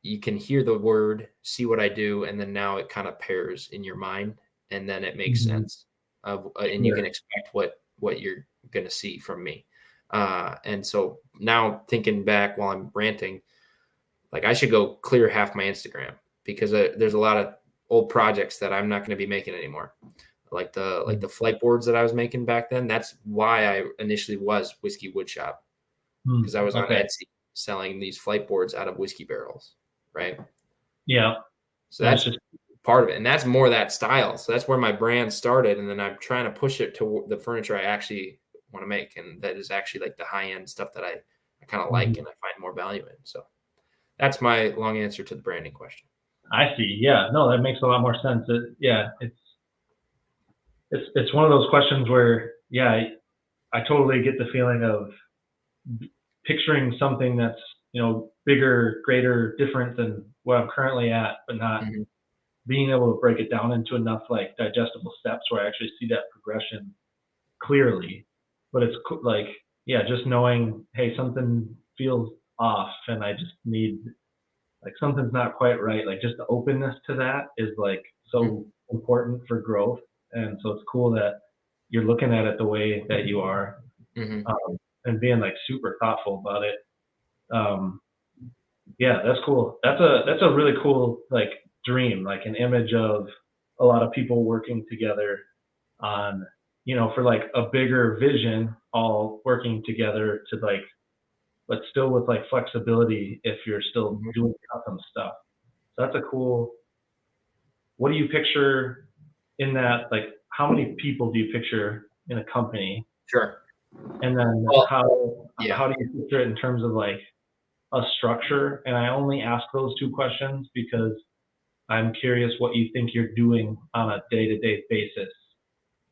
you can hear the word, see what I do, and then now it kind of pairs in your mind, and then it makes Mm-hmm. sense and you Sure. can expect what you're going to see from me. And so now thinking back while I'm ranting, like I should go clear half my Instagram because there's a lot of old projects that I'm not going to be making anymore. Like the flight boards that I was making back then. That's why I initially was Whiskey Woodshop, because I was on Okay. Etsy selling these flight boards out of whiskey barrels, right? Yeah. So And it's that's just part of it, and that's more that style. So that's where my brand started, and then I'm trying to push it to the furniture I actually want to make, and that is actually like the high end stuff that I kind of like Mhm. and I find more value in. So that's my long answer to the branding question. I see. Yeah. No, that makes a lot more sense. Yeah, it's one of those questions where yeah, I totally get the feeling of picturing something that's bigger, greater, different than what I'm currently at, but not Mhm. being able to break it down into enough like digestible steps where I actually see that progression clearly. But it's like yeah, just knowing hey something feels off and I just need like something's not quite right. Like just the openness to that is like so important for growth. And so it's cool that you're looking at it the way that you are, Mm-hmm. and being like super thoughtful about it. Um, yeah, that's cool. That's a really cool like dream, like an image of a lot of people working together on, for like a bigger vision, all working together to like, but still with like flexibility if you're still Mm-hmm. doing custom stuff. So that's a cool. What do you picture in that? Like, how many people do you picture in a company? Sure. And then Well, how yeah. do you picture it in terms of like a structure? And I only ask those two questions because I'm curious what you think you're doing on a day-to-day basis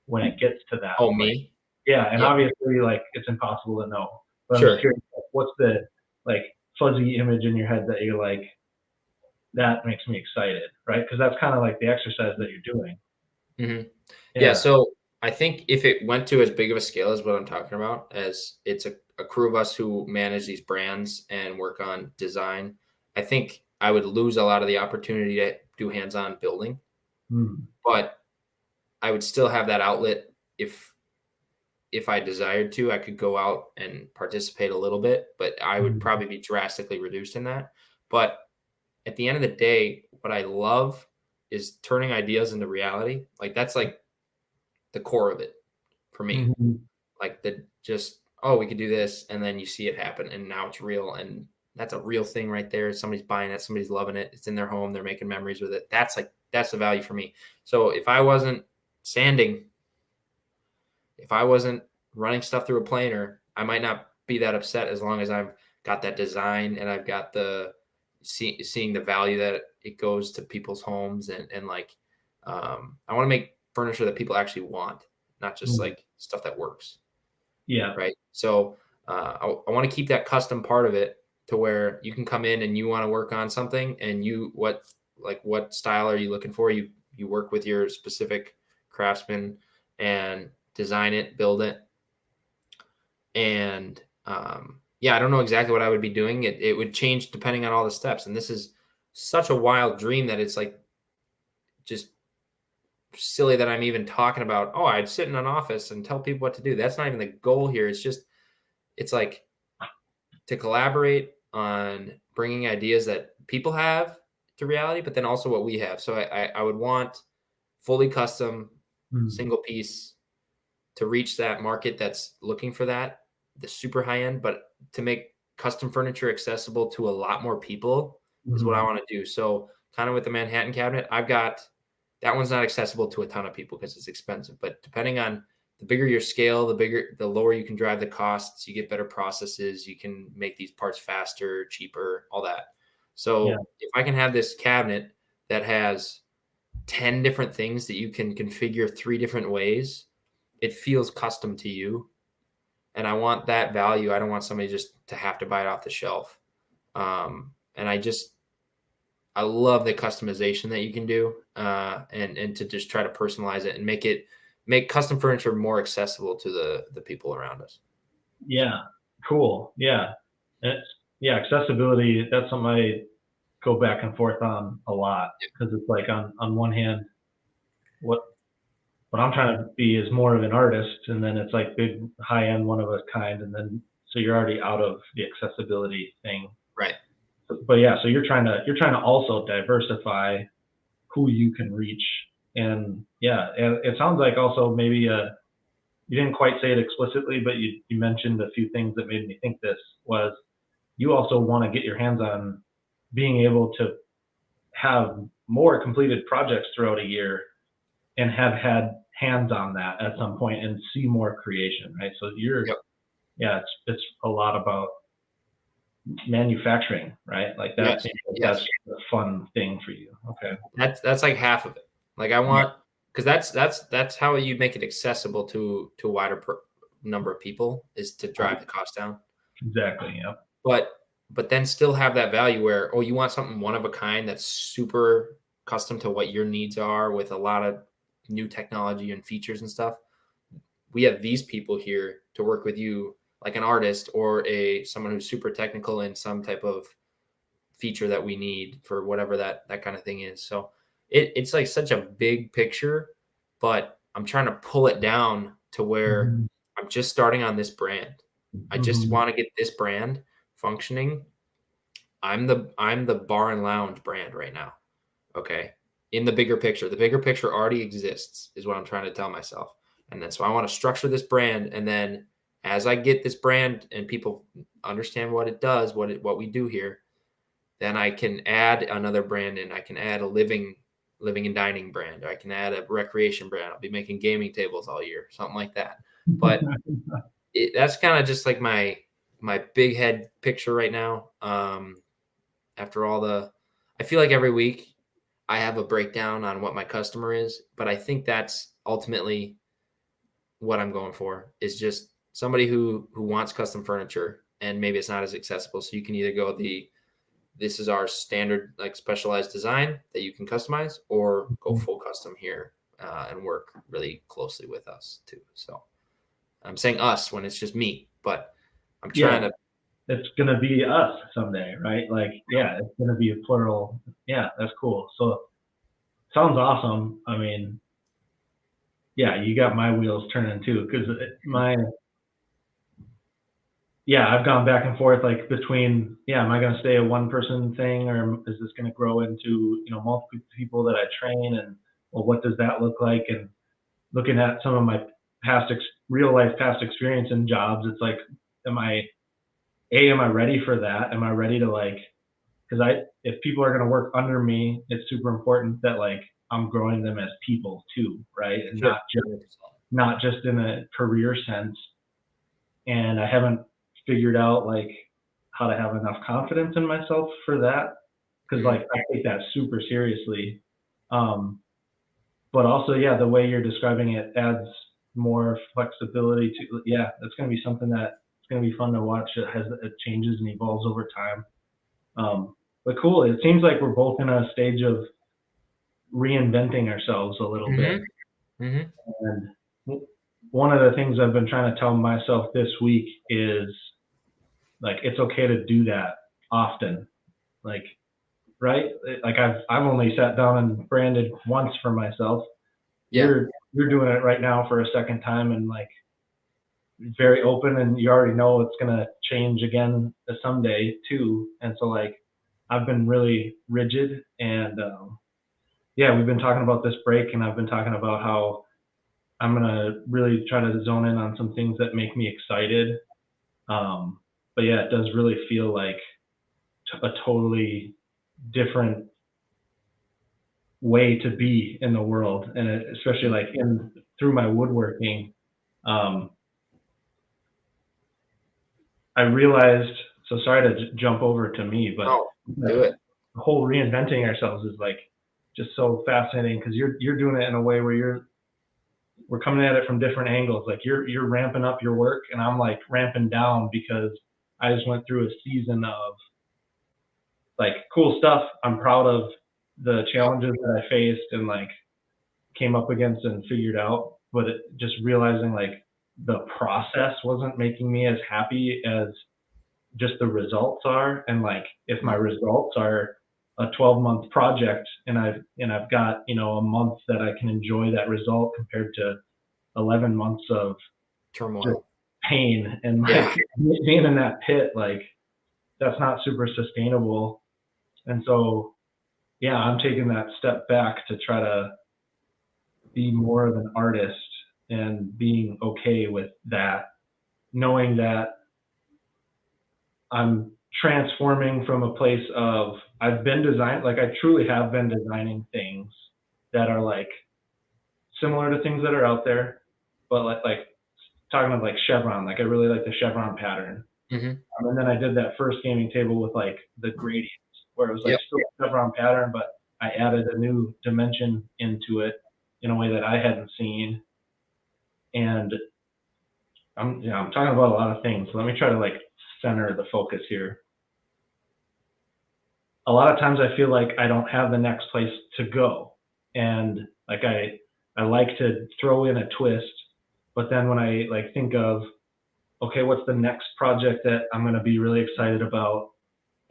when it gets to that Oh, point. me? Yeah, and Yeah. obviously, like it's impossible to know, but I'm just Sure. curious, like, what's the like fuzzy image in your head that you're like, that makes me excited, right? Because that's kind of like the exercise that you're doing. Mm-hmm. Yeah. Yeah. So I think if it went to as big of a scale as what I'm talking about, as it's a crew of us who manage these brands and work on design, I think I would lose a lot of the opportunity to do hands-on building, Mm. but I would still have that outlet if I desired to. I could go out and participate a little bit, but I would Mm. probably be drastically reduced in that. But at the end of the day, what I love is turning ideas into reality. Like that's like the core of it for me. Mhm. Like the just, oh, we could do this, and then you see it happen, and now it's real, and that's a real thing right there. Somebody's buying it, somebody's loving it. It's in their home, they're making memories with it. That's the value for me. So if I wasn't sanding, if I wasn't running stuff through a planer, I might not be that upset as long as I've got that design and I've got the seeing the value that it goes to people's homes and like I want to make furniture that people actually want, not just Mm. like stuff that works, Yeah. right? So I want to keep that custom part of it to where you can come in and you want to work on something and what style are you looking for? You work with your specific craftsman and design it, build it, and yeah, I don't know exactly what I would be doing. It would change depending on all the steps, and this is such a wild dream that it's like just silly that I'm even talking about. Oh, I'd sit in an office and tell people what to do. That's not even the goal here. It's like to collaborate on bringing ideas that people have to reality, but then also what we have. So I would want fully custom, Mm. single piece to reach that market that's looking for that, the super high end, but to make custom furniture accessible to a lot more people is what I Mhm. want to do. So kind of with the Manhattan cabinet, I've got that one's not accessible to a ton of people because it's expensive, but depending on the bigger your scale, the lower you can drive the costs, you get better processes, you can make these parts faster, cheaper, all that. Yeah. So if I can have this cabinet that has 10 different things that you can configure 3 different ways, it feels custom to you. And I want that value. I don't want somebody just to have to buy it off the shelf. And I love the customization that you can do, and to just try to personalize it and make custom furniture more accessible to the people around us. Yeah. Cool. Yeah. It's, yeah, accessibility, that's something I go back and forth on a lot because it's like on one hand, what what I'm trying to be is more of an artist, and then it's like big high end one of a kind, and then so you're already out of the accessibility thing. Right. But yeah, so you're trying to also diversify who you can reach, and yeah, and it sounds like also maybe you didn't quite say it explicitly, but you mentioned a few things that made me think this was you also want to get your hands on being able to have more completed projects throughout a year and have had hands on that at some point and see more creation, right? So Yep. yeah, it's a lot about manufacturing, right? Like that Yes. seems like that's Yes. a fun thing for you. Okay. That's like half of it. Like I Yeah, want, because that's how you make it accessible to a wider number of people is to drive the cost down. exactly. Yep. but but then still have that value where, oh, you want something one of a kind that's super custom to what your needs are with a lot of new technology and features and stuff. We have these people here to work with you like an artist or someone who's super technical in some type of feature that we need for whatever that kind of thing is. So it's like such a big picture, but I'm trying to pull it down to where Mm-hmm. I'm just starting on this brand. I just Mm-hmm. want to get this brand functioning. I'm the bar and lounge brand right now. Okay. In the bigger picture, the bigger picture already exists, is what I'm trying to tell myself. And then so I want to structure this brand. And then as I get this brand and people understand what it does, what we do here, then I can add another brand in. I can add a living and dining brand. Or I can add a recreation brand. I'll be making gaming tables all year, something like that. But that's kind of just like my big head picture right now. After all I feel like every week I have a breakdown on what my customer is, but I think that's ultimately what I'm going for, is just somebody who wants custom furniture, and maybe it's not as accessible. So you can either go this is our standard, like, specialized design that you can customize, or go full custom here, and work really closely with us too. So I'm saying us when it's just me, but I'm trying Yeah, to. it's gonna be us someday, right? Like, yeah, it's gonna be a plural. Yeah, that's cool. So sounds awesome. I mean, yeah, you got my wheels turning too, because yeah, I've gone back and forth like between, yeah, am I going to stay a one person thing, or is this going to grow into, multiple people that I train, and well, what does that look like? And looking at some of my real life past experience in jobs, it's like, am I ready for that? Am I ready to, like, because if people are going to work under me, it's super important that, like, I'm growing them as people too, right? And Sure. not just in a career sense. And I haven't figured out, like, how to have enough confidence in myself for that, because, Mm-hmm. like, I take that super seriously. Um, but also, yeah, the way you're describing it adds more flexibility to, yeah, that's going to be something that it's going to be fun to watch. It changes and evolves over time. But cool. It seems like we're both in a stage of reinventing ourselves a little bit. Mm-hmm. Mm-hmm. And one of the things I've been trying to tell myself this week is, like, it's okay to do that often. Like, right? Like, I've only sat down and branded once for myself. Yeah. You're doing it right now for a second time, and, like, very open, and you already know it's gonna change again someday too. And so, like, I've been really rigid, and yeah, we've been talking about this break, and I've been talking about how I'm gonna really try to zone in on some things that make me excited. But yeah, it does really feel like a totally different way to be in the world, and especially, like, in through my woodworking, um, I realized. So sorry to jump over to me, but Oh, do it. the whole reinventing ourselves is, like, just so fascinating, because you're doing it in a way where we're coming at it from different angles. Like, you're ramping up your work, and I'm, like, ramping down, because I just went through a season of, like, cool stuff. I'm proud of the challenges that I faced and, like, came up against and figured out, but just realizing, like, the process wasn't making me as happy as just the results are. And, like, if my results are a 12-month project, and I've got, a month that I can enjoy that result, compared to 11 months of just Turmoil. pain and, like, Yeah. being in that pit, like, that's not super sustainable. And so, yeah, I'm taking that step back to try to be more of an artist, and being okay with that, knowing that I'm transforming from a place of, like, I truly have been designing things that are, like, similar to things that are out there, but, like talking about, like, chevron, like, I really like the chevron pattern. Mm-hmm. And then I did that first gaming table with, like, the gradients, where it was, like, Yep. still a chevron pattern, but I added a new dimension into it in a way that I hadn't seen. And I'm talking about a lot of things. Let me try to, like, center the focus here. A lot of times I feel like I don't have the next place to go, and, like, I like to throw in a twist, but then when I, like, think of okay, what's the next project that I'm going to be really excited about,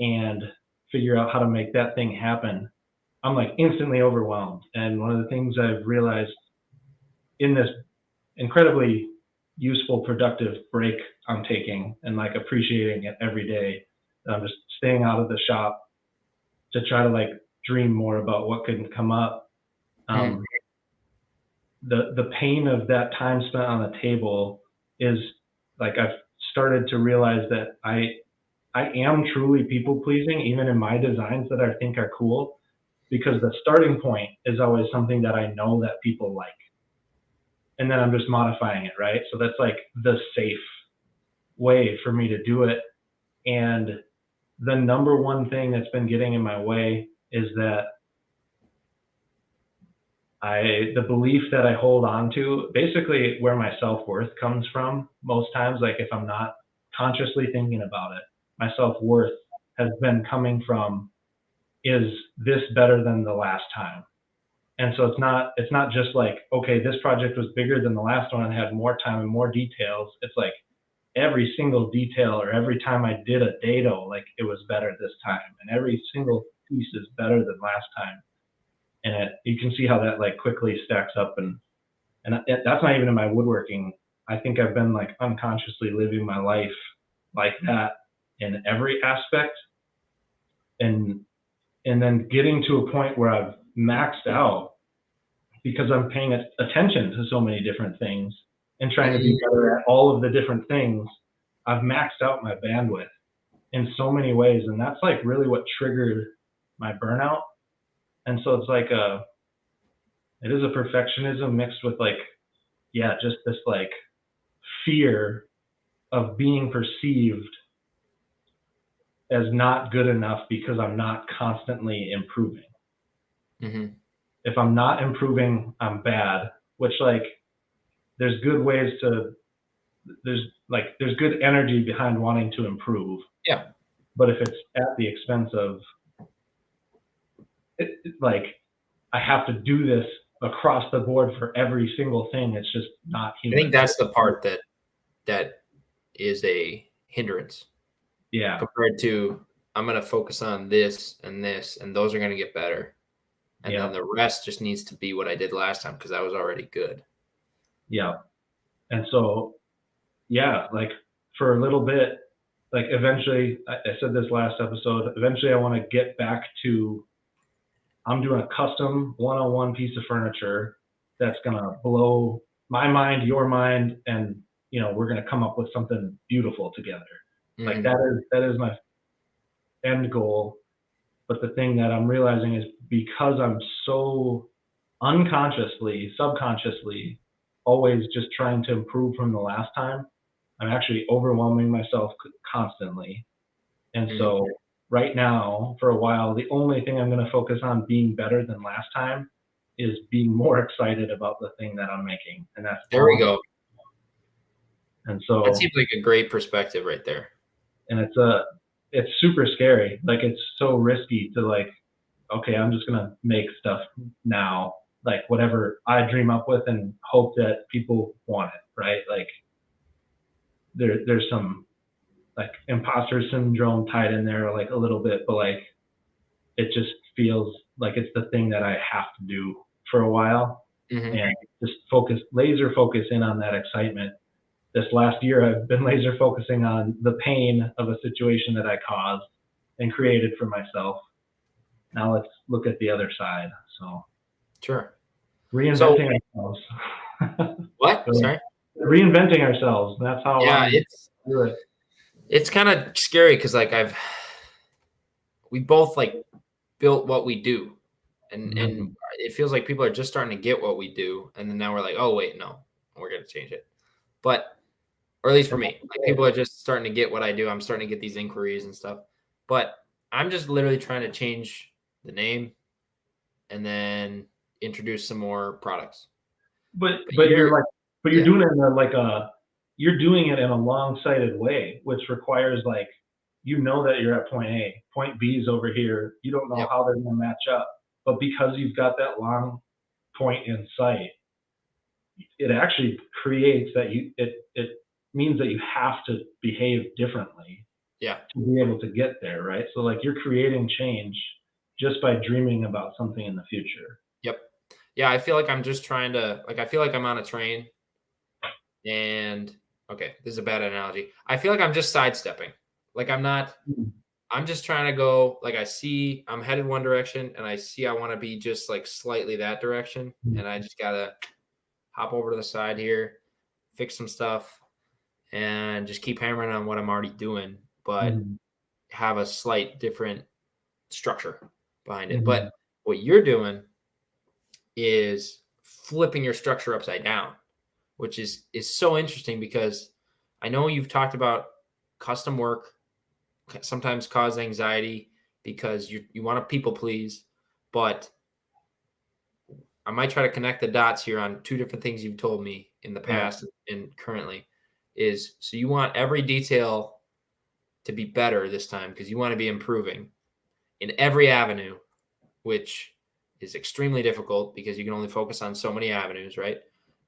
and figure out how to make that thing happen, I'm like instantly overwhelmed. And one of the things I've realized in this incredibly useful, productive break I'm taking, and like appreciating it every day, I'm just staying out of the shop to try to like dream more about what can come up. Mhm. The pain of that time spent on the table is like, I've started to realize that I am truly people pleasing, even in my designs that I think are cool, because the starting point is always something that I know that people like. And then I'm just modifying it, right? So that's like the safe way for me to do it. And the number one thing that's been getting in my way is that the belief that I hold on to, basically where my self-worth comes from most times, like if I'm not consciously thinking about it, my self-worth has been coming from, is this better than the last time? And so it's not just like, okay, this project was bigger than the last one and had more time and more details. It's like every single detail, or every time I did a dado, like it was better this time, and every single piece is better than last time. And you can see how that like quickly stacks up. And that's not even in my woodworking. I think I've been like unconsciously living my life like that in every aspect, and then getting to a point where I've maxed out because I'm paying attention to so many different things and trying to be better at all of the different things. I've maxed out my bandwidth in so many ways, and that's like really what triggered my burnout. And so it's like it is a perfectionism mixed with like, yeah, just this like fear of being perceived as not good enough because I'm not constantly improving. Mhm. If I'm not improving, I'm bad, which like there's good ways to, there's good energy behind wanting to improve. Yeah. But if it's at the expense of like, I have to do this across the board for every single thing, it's just not I think human. that's the part that is a hindrance Yeah. compared to I'm going to focus on this, and those are going to get better. And Yeah. then the rest just needs to be what I did last time because I was already good. Yeah. And so, yeah, like for a little bit, like eventually, I said this last episode, eventually I want to get back to, I'm doing a custom one-on-one piece of furniture that's going to blow my mind, your mind, and we're going to come up with something beautiful together. Like Mhm. that is my end goal. But the thing that I'm realizing is, because I'm so unconsciously, subconsciously, always just trying to improve from the last time, I'm actually overwhelming myself constantly. And Mhm. so right now, for a while, the only thing I'm going to focus on being better than last time is being more excited about the thing that I'm making. And that's There we all. go. And That so, seems like a great perspective right there. and it's super scary. Like it's so risky to like, okay, I'm just gonna make stuff now, like whatever I dream up with, and hope that people want it, right? Like there's some like imposter syndrome tied in there, like a little bit, but like it just feels like it's the thing that I have to do for a while, Mhm. and just laser focus in on that excitement. This last year, I've been laser focusing on the pain of a situation that I caused and created for myself. Now let's look at the other side. So Sure. So reinventing ourselves. what? So, Sorry. reinventing ourselves. That's how Yeah, I'm do it. it's kind of scary because like we both like built what we do, and Mhm. it feels like people are just starting to get what we do, and then now we're like, oh wait, no, we're gonna change it. But or at least for me, like people are just starting to get what I do. I'm starting to get these inquiries and stuff, but I'm just literally trying to change the name and then introduce some more products. But But but you're you're like but you're yeah, doing it in you're doing it in a long-sighted way, which requires like, that you're at point A, point B is over here. You don't know yep, how they're going to match up, but because you've got that long point in sight, it actually creates that means that you have to behave differently Yeah. to be able to get there, right? So like you're creating change just by dreaming about something in the future. Yep. Yeah, I feel like I'm just trying to I feel like I'm on a train and okay, this is a bad analogy. I feel like I'm just sidestepping. Like Mm. I'm just trying to go like I see I'm headed one direction and I see I want to be just like slightly that direction and I just got to hop over to the side here, fix some stuff and just keep hammering on what I'm already doing, but Mhm. have a slight different structure behind it. But Mhm. what you're doing is flipping your structure upside down, which is so interesting because I know you've talked about custom work sometimes cause anxiety because you want to people please, but I might try to connect the dots here on two different things you've told me in the Yeah. past and currently is so you want every detail to be better this time because you want to be improving in every avenue, which is extremely difficult because you can only focus on so many avenues, right?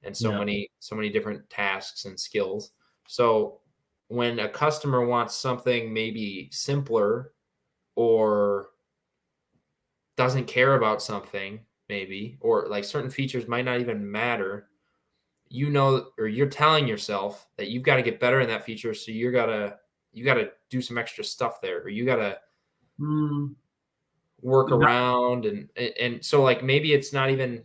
And Yeah. so many different tasks and skills. So when a customer wants something maybe simpler or doesn't care about something maybe or like certain features might not even matter, you know, or you're telling yourself that you've got to get better in that feature, so you got to do some extra stuff there or you got to Mm, work not, around and so like maybe it's not even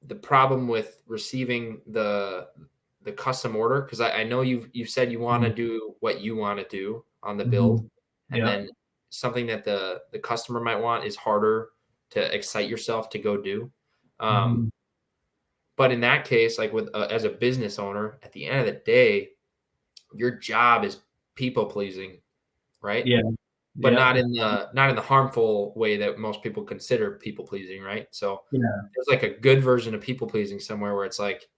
the problem with receiving the custom order because I know you've said you want to mm, do what you want to do on the build, mhm. and Yeah. then something that the customer might want is harder to excite yourself to go do. Um, Mhm. but in that case, like with as a business owner, at the end of the day, your job is people pleasing, right? Yeah. But Yeah. not in the harmful way that most people consider people pleasing, right? So Yeah. there's like a good version of people pleasing somewhere where it's like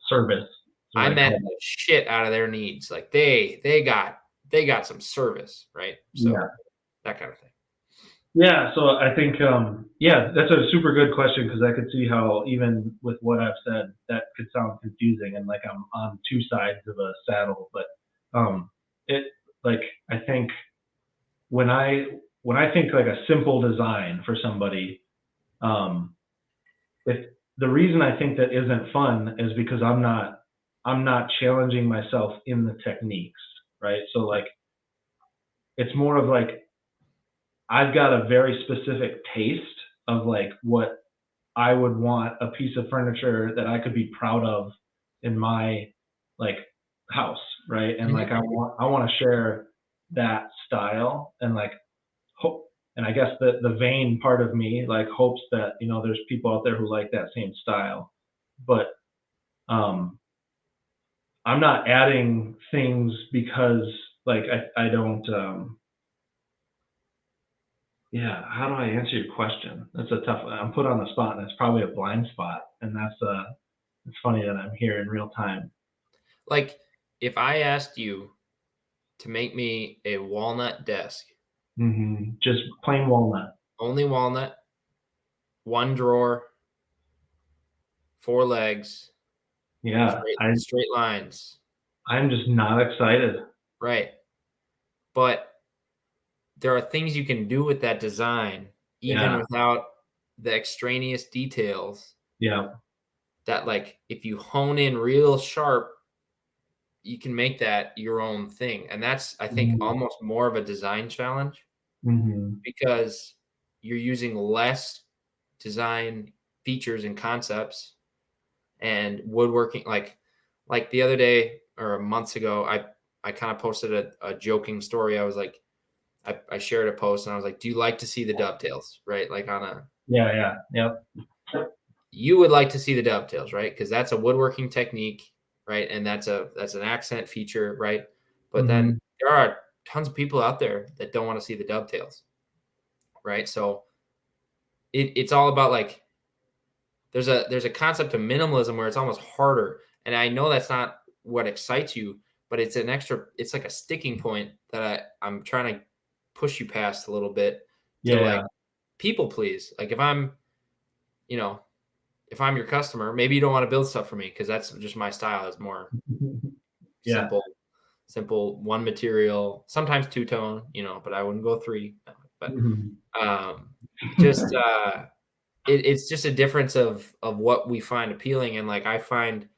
Service is I what I met call the it. shit out of their needs. Like they got some service, right? So Yeah. that kind of thing. Yeah, so I think, yeah, that's a super good question because I could see how even with what I've said, that could sound confusing and like I'm on two sides of a saddle. But it like I think when I when I think like a simple design for somebody, um, if the reason I think that isn't fun is because I'm not challenging myself in the techniques, right? So like it's more of like I've got a very specific taste of like what I would want a piece of furniture that I could be proud of in my like house, right? And like Mhm. I want to share that style and like hope and I guess the vain part of me like hopes that there's people out there who like that same style, but um I'm not adding things because like I don't yeah, how do I answer your question? That's a tough one. I'm put on the spot and it's probably a blind spot and that's it's funny that I'm here in real time. Like if I asked you to make me a walnut desk, Just plain walnut. only walnut, one drawer, four legs, Yeah, straight lines, I'm just not excited. right? But there are things you can do with that design even Yeah, without the extraneous details yeah, that like if you hone in real sharp you can make that your own thing. And that's, I think, mhm, almost more of a design challenge mhm, because you're using less design features and concepts and woodworking. Like the other day or months ago, I kind of posted a joking story. I was like, I shared a post and I was like, do you like to see the dovetails? Right? Like on a, yeah, yeah, yep, you would like to see the dovetails, right? Because that's a woodworking technique, right? And that's an accent feature, right? But then mhm, there are tons of people out there that don't want to see the dovetails, right? So it's all about like there's a concept of minimalism where it's almost harder, and I know that's not what excites you, but it's an extra. It's like a sticking point that I'm trying to push you past a little bit to yeah, like yeah, people please. Like if I'm, you know, if I'm your customer, maybe you don't want to build stuff for me because that's just my style. Is more Yeah. simple, one material, sometimes two-tone, but I wouldn't go three. But Mhm. um, just it's just a difference of what we find appealing, and like I find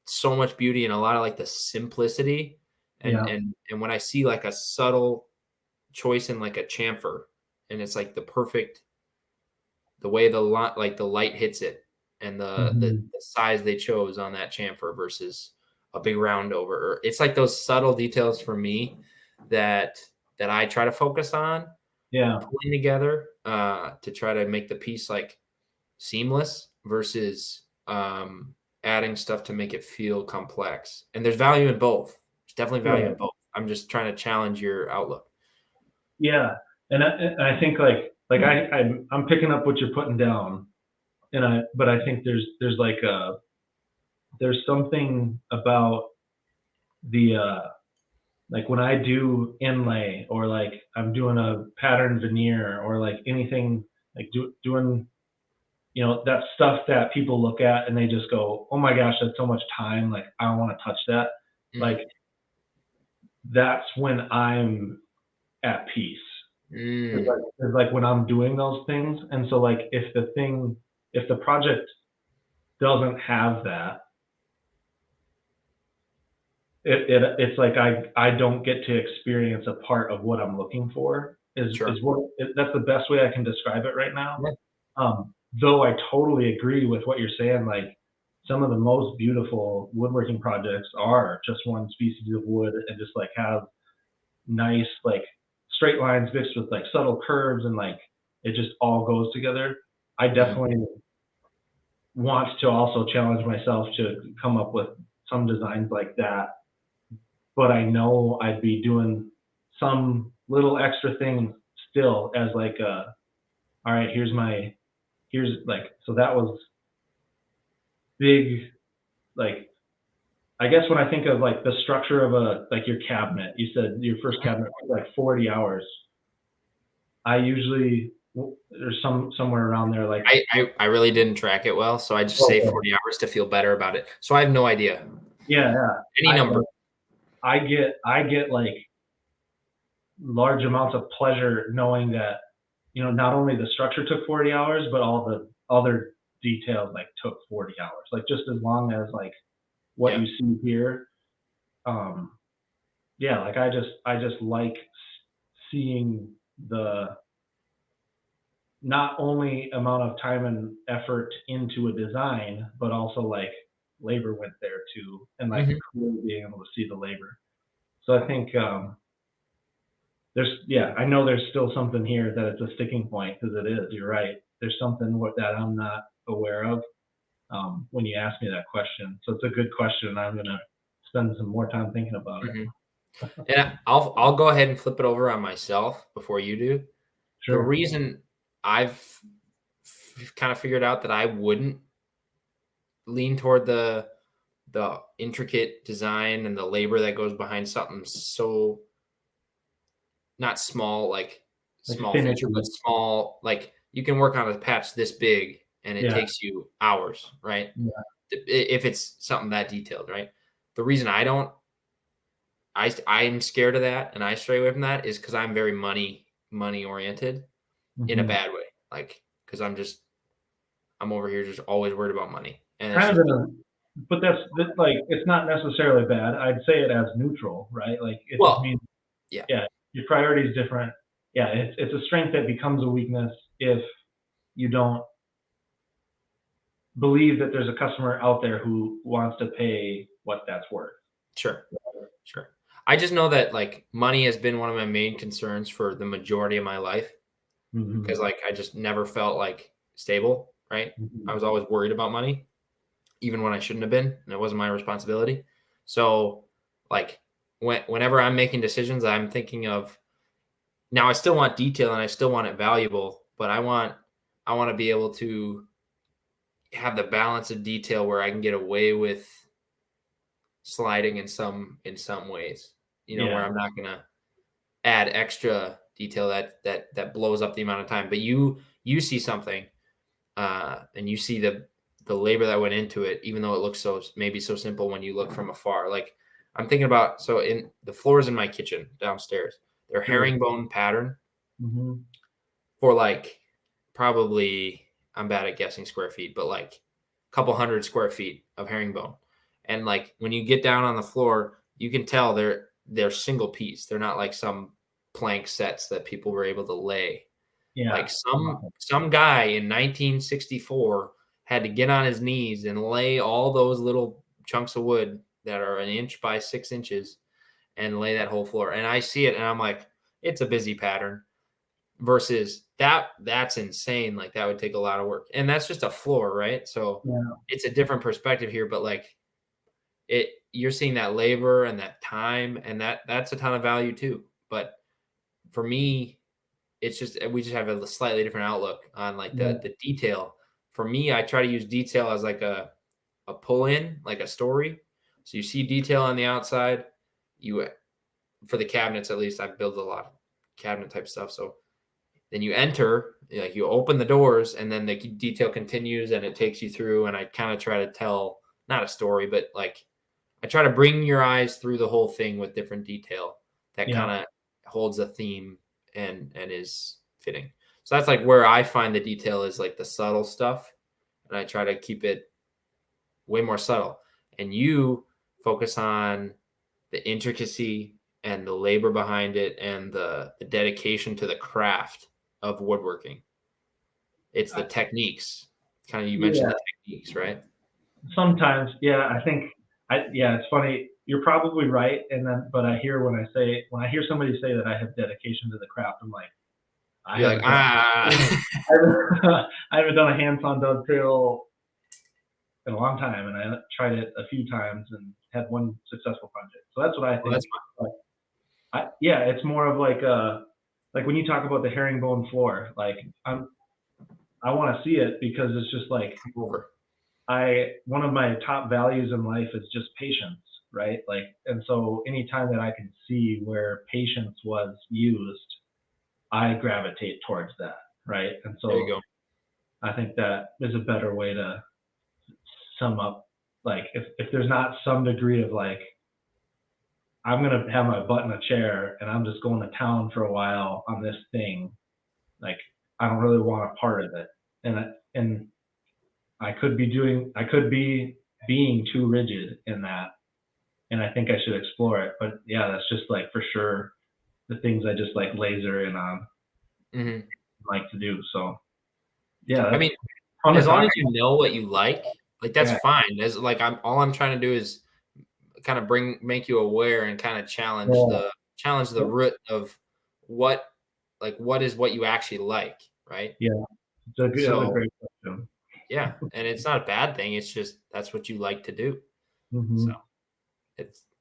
so much beauty in a lot of like the simplicity, and Yeah. and when I see like a subtle choice in like a chamfer, and it's like the way the light hits it, and Mhm. the size they chose on that chamfer versus a big round over. It's like those subtle details for me that I try to focus on Yeah. pulling together to try to make the piece like seamless versus adding stuff to make it feel complex. And there's value in both. There's definitely value in Right. both. I'm just trying to challenge your outlook. Yeah. And I think like I'm picking up what you're putting down, but I think there's something about the like when I do inlay, or like I'm doing a pattern veneer, or like anything, like doing, that stuff that people look at and they just go, oh my gosh, that's so much time, like I don't want to touch that. Like Mm, that's when I'm at peace. It's mm, like, it's like when I'm doing those things. And so like if the project doesn't have that, it's like I don't get to experience a part of what I'm looking for. sure. That's the best way I can describe it right now. Yeah. Though I totally agree with what you're saying. Like some of the most beautiful woodworking projects are just one species of wood and just like have nice like straight lines mixed with like subtle curves, and like it just all goes together. I Mm, definitely want to also challenge myself to come up with some designs like that, but I know I'd be doing some little extra thing still as like all right, here's like, so that was big. Like I guess when I think of like the structure of like your cabinet, you said your first mhm. cabinet was like 40 hours. I usually there's somewhere around there like, I really didn't track it well, so I just say okay, 40 hours to feel better about it. So I have no idea. yeah, yeah. Any I number. like I get like large amounts of pleasure knowing that, not only the structure took 40 hours, but all the other details like took 40 hours. Like just as long as like what Yeah. you see here. Um, yeah, like I just like seeing the not only amount of time and effort into a design, but also like labor went there too, and like Mhm. clearly being able to see the labor. So I think yeah, I know there's still something here that it's a sticking point, because it is. You're right. There's something that I'm not aware of when you ask me that question. So it's a good question, and I'm gonna spend some more time thinking about it. Mhm. And I'll go ahead and flip it over on myself before you do. The Sure. reason I've kind of figured out that I wouldn't lean toward the intricate design and the labor that goes behind something so not small, like Like small feature, but finicky. small, like you can work on a patch this big and it Yeah. takes you hours, right? Yeah. If it's something that detailed, right? The reason I don't, I'm scared of that and I stray away from that is because I'm very money oriented in a Hmm. bad way. Like, because I'm over here just always worried about money. And it's Kind of just, in a, but that's like it's not necessarily bad. I'd say it as neutral, right? Like it just well, means, yeah, yeah, your priority is different. Yeah, it's a strength that becomes a weakness if you don't believe that there's a customer out there who wants to pay what that's worth. sure, sure. I just know that like money has been one of my main concerns for the majority of my life because Hmm. like I just never felt like stable, right? I Hmm. was always worried about money, even when I shouldn't have been, and it wasn't my responsibility. So, like, whenever I'm making decisions, I'm thinking of now. I still want detail and I still want it valuable, but I want to be able to have the balance of detail where I can get away with sliding in some ways. Where Yeah. I'm not gonna add extra detail that blows up the amount of time. But you see something and you see the labor that went into it, even though it looks maybe so simple when you look from afar. Like I'm thinking about, so in the floors in my kitchen downstairs, they're Sure. herringbone pattern Mm-hmm. for like probably, I'm bad at guessing square feet, but like a couple 100 square feet of herringbone. And like when you get down on the floor, you can tell they're single piece. They're not like some plank sets that people were able to lay. Yeah. Like some guy in 1964 had to get on his knees and lay all those little chunks of wood that are 1 inch by 6 inches and lay that whole floor. And I see it and I'm like, it's a busy pattern versus that's insane. Like that would take a lot of work. And that's just a floor, right? So Yeah. it's a different perspective here, but like you're seeing that labor and that time and that's a ton of value too. But for me, it's just we just have a slightly different outlook on like the detail. For me, I try to use detail as like a pull in, like a story. So you see detail on the outside. For the cabinets at least, I've built a lot of cabinet type stuff. So then you enter, like you open the doors, and then the detail continues, and it takes you through. And I kind of try to tell not a story, but like I try to bring your eyes through the whole thing with different detail that kind of holds a theme and is fitting. So that's like where I find the detail is like the subtle stuff, and I try to keep it way more subtle. And you focus on the intricacy and the labor behind it and the dedication to the craft of woodworking. It's the techniques. Kind of you mentioned the techniques, right? Sometimes, yeah. I think it's funny. You're probably right, but I hear when I hear somebody say that I have dedication to the craft, I'm like, You're like, I haven't done a hands-on dovetail in a long time, and I tried it a few times and had one successful project. So that's what I think. It's more of like when you talk about the herringbone floor, like I want to see it because it's just like one of my top values in life is just patience, right? Like, and so anytime that I can see where patience was used, I gravitate towards that, right? And so there you go. I think that is a better way to sum up. Like, if there's not some degree of like, I'm gonna have my butt in a chair and I'm just going to town for a while on this thing, like I don't really want a part of it, and I could be being too rigid in that, and I think I should explore it. But yeah, that's just like for sure the things I just like laser in on, like to do. So yeah, I mean, as long as you know what you like that's fine. As like I'm trying to do is kind of make you aware and kind of challenge the root of what is what you actually like, right? Yeah, that's a great question. Yeah, and it's not a bad thing. It's just that's what you like to do. Mm-hmm. So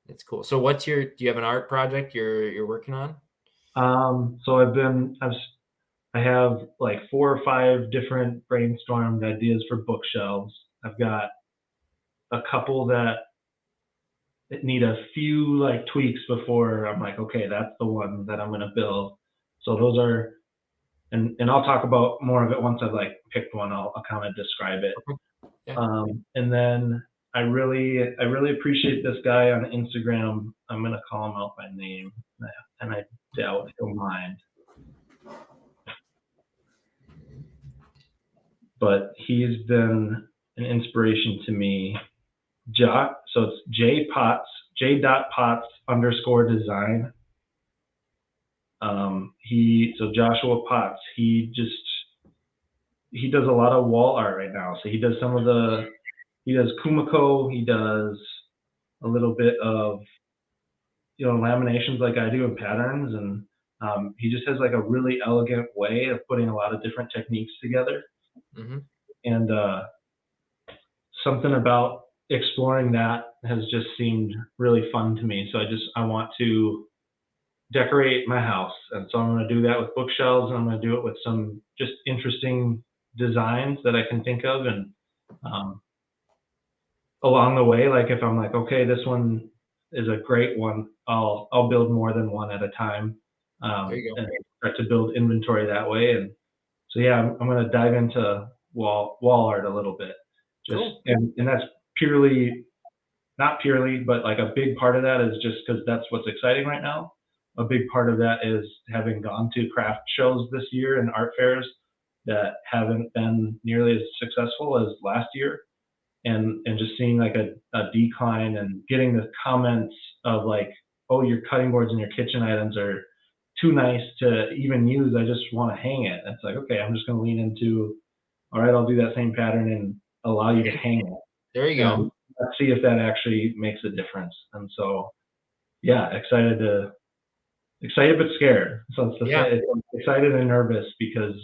it's cool. So do you have an art project you're working on? So I have like 4 or 5 different brainstormed ideas for bookshelves. I've got a couple that need a few like tweaks before I'm like, okay, that's the one that I'm gonna build. So those are, and I'll talk about more of it once I've like picked one. I'll kind of describe it. Yeah. And then I really appreciate this guy on Instagram. I'm gonna call him out by name, and I doubt he'll mind. But he's been an inspiration to me. So it's J.Potts_design. So Joshua Potts, he does a lot of wall art right now. So he does Kumiko, he does a little bit of laminations like I do and patterns, and he just has like a really elegant way of putting a lot of different techniques together. And something about exploring that has just seemed really fun to me. So I want to decorate my house, and so I'm going to do that with bookshelves, and I'm going to do it with some just interesting designs that I can think of, and along the way, like if I'm like, okay, this one is a great one, I'll build more than one at a time, There you go. and start to build inventory that way. And so yeah, I'm going to dive into wall art a little bit, Cool. And that's purely, not purely, but like a big part of that is just because that's what's exciting right now. A big part of that is having gone to craft shows this year and art fairs that haven't been nearly as successful as last year, and just seeing like a decline and getting the comments of like, oh, your cutting boards and your kitchen items are too nice to even use. I just want to hang it. It's like, okay, I'm just going to lean into, all right, I'll do that same pattern and allow you to hang it. There you And go. let's see if that actually makes a difference. And so, yeah, excited but scared. So it's excited and nervous because,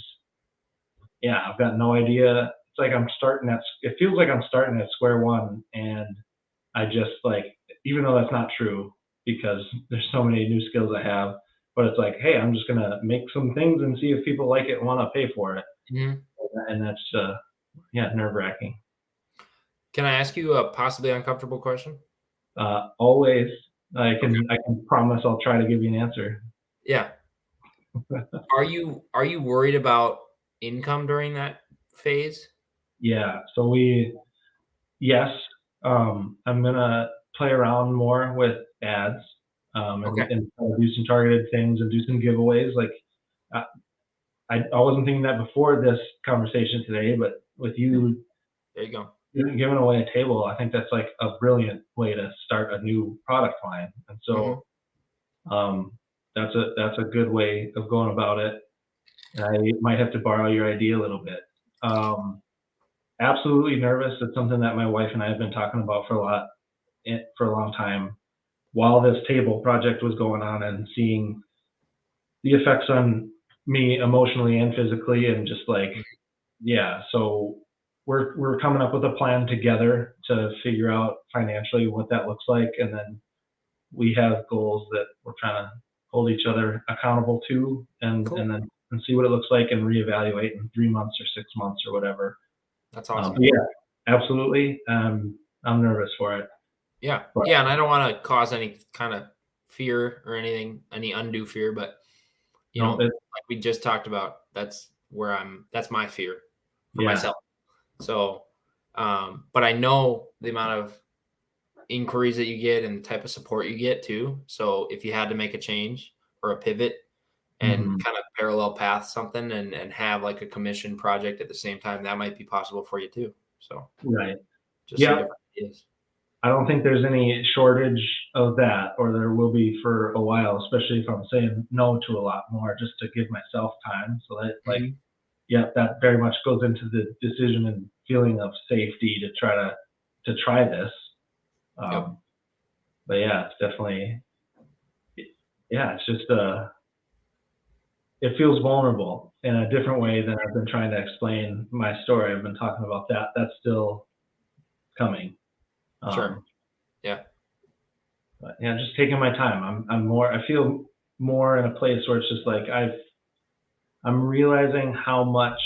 yeah, I've got no idea. It's like it feels like I'm starting at square one, and I just like, even though that's not true because there's so many new skills I have, but it's like, hey, I'm just gonna make some things and see if people like it and want to pay for it. Mhm. And that's nerve wracking. Can I ask you a possibly uncomfortable question? Always, I Okay. can promise I'll try to give you an answer. Yeah. Are you worried about income during that phase? Yeah. So yes, I'm gonna play around more with ads, Okay. and do some targeted things and do some giveaways. Like, uh, I wasn't thinking that before this conversation today, but with you There you go. giving away a table, I think that's like a brilliant way to start a new product line. And Mhm. so, um, that's a good way of going about it. And I might have to borrow your idea a little bit. Um, Absolutely nervous. It's something that my wife and I have been talking about for a long time while this table project was going on, and seeing the effects on me emotionally and physically, and just like, Mhm. yeah. So we're coming up with a plan together to figure out financially what that looks like, and then we have goals that we're trying to hold each other accountable to, Cool. and see what it looks like and reevaluate in 3 months or 6 months or whatever. That's awesome. But yeah, absolutely. I'm nervous for it, Yeah. but Yeah, and I don't wanna cause any kind of fear or anything, any undue fear, but, no, like we just talked about, that's my fear for yeah, myself. So, but I know the amount of inquiries that you get and the type of support you get too. So if you had to make a change or a pivot and hmm, kind of parallel path something and have like a commission project at the same time, that might be possible for you too. So right. just some Yeah, different ideas. I don't think there's any shortage of that, or there will be for a while, especially if I'm saying no to a lot more, just to give myself time. So that, like, Mhm. yeah, that very much goes into the decision and feeling of safety to try this. Yep. Um, but yeah, it's definitely, yeah, it's just it feels vulnerable in a different way than I've been trying to explain my story. I've been talking about that. That's still coming. Sure. Um, Yeah. but yeah, just taking my time. I feel more in a place where it's just like I'm realizing how much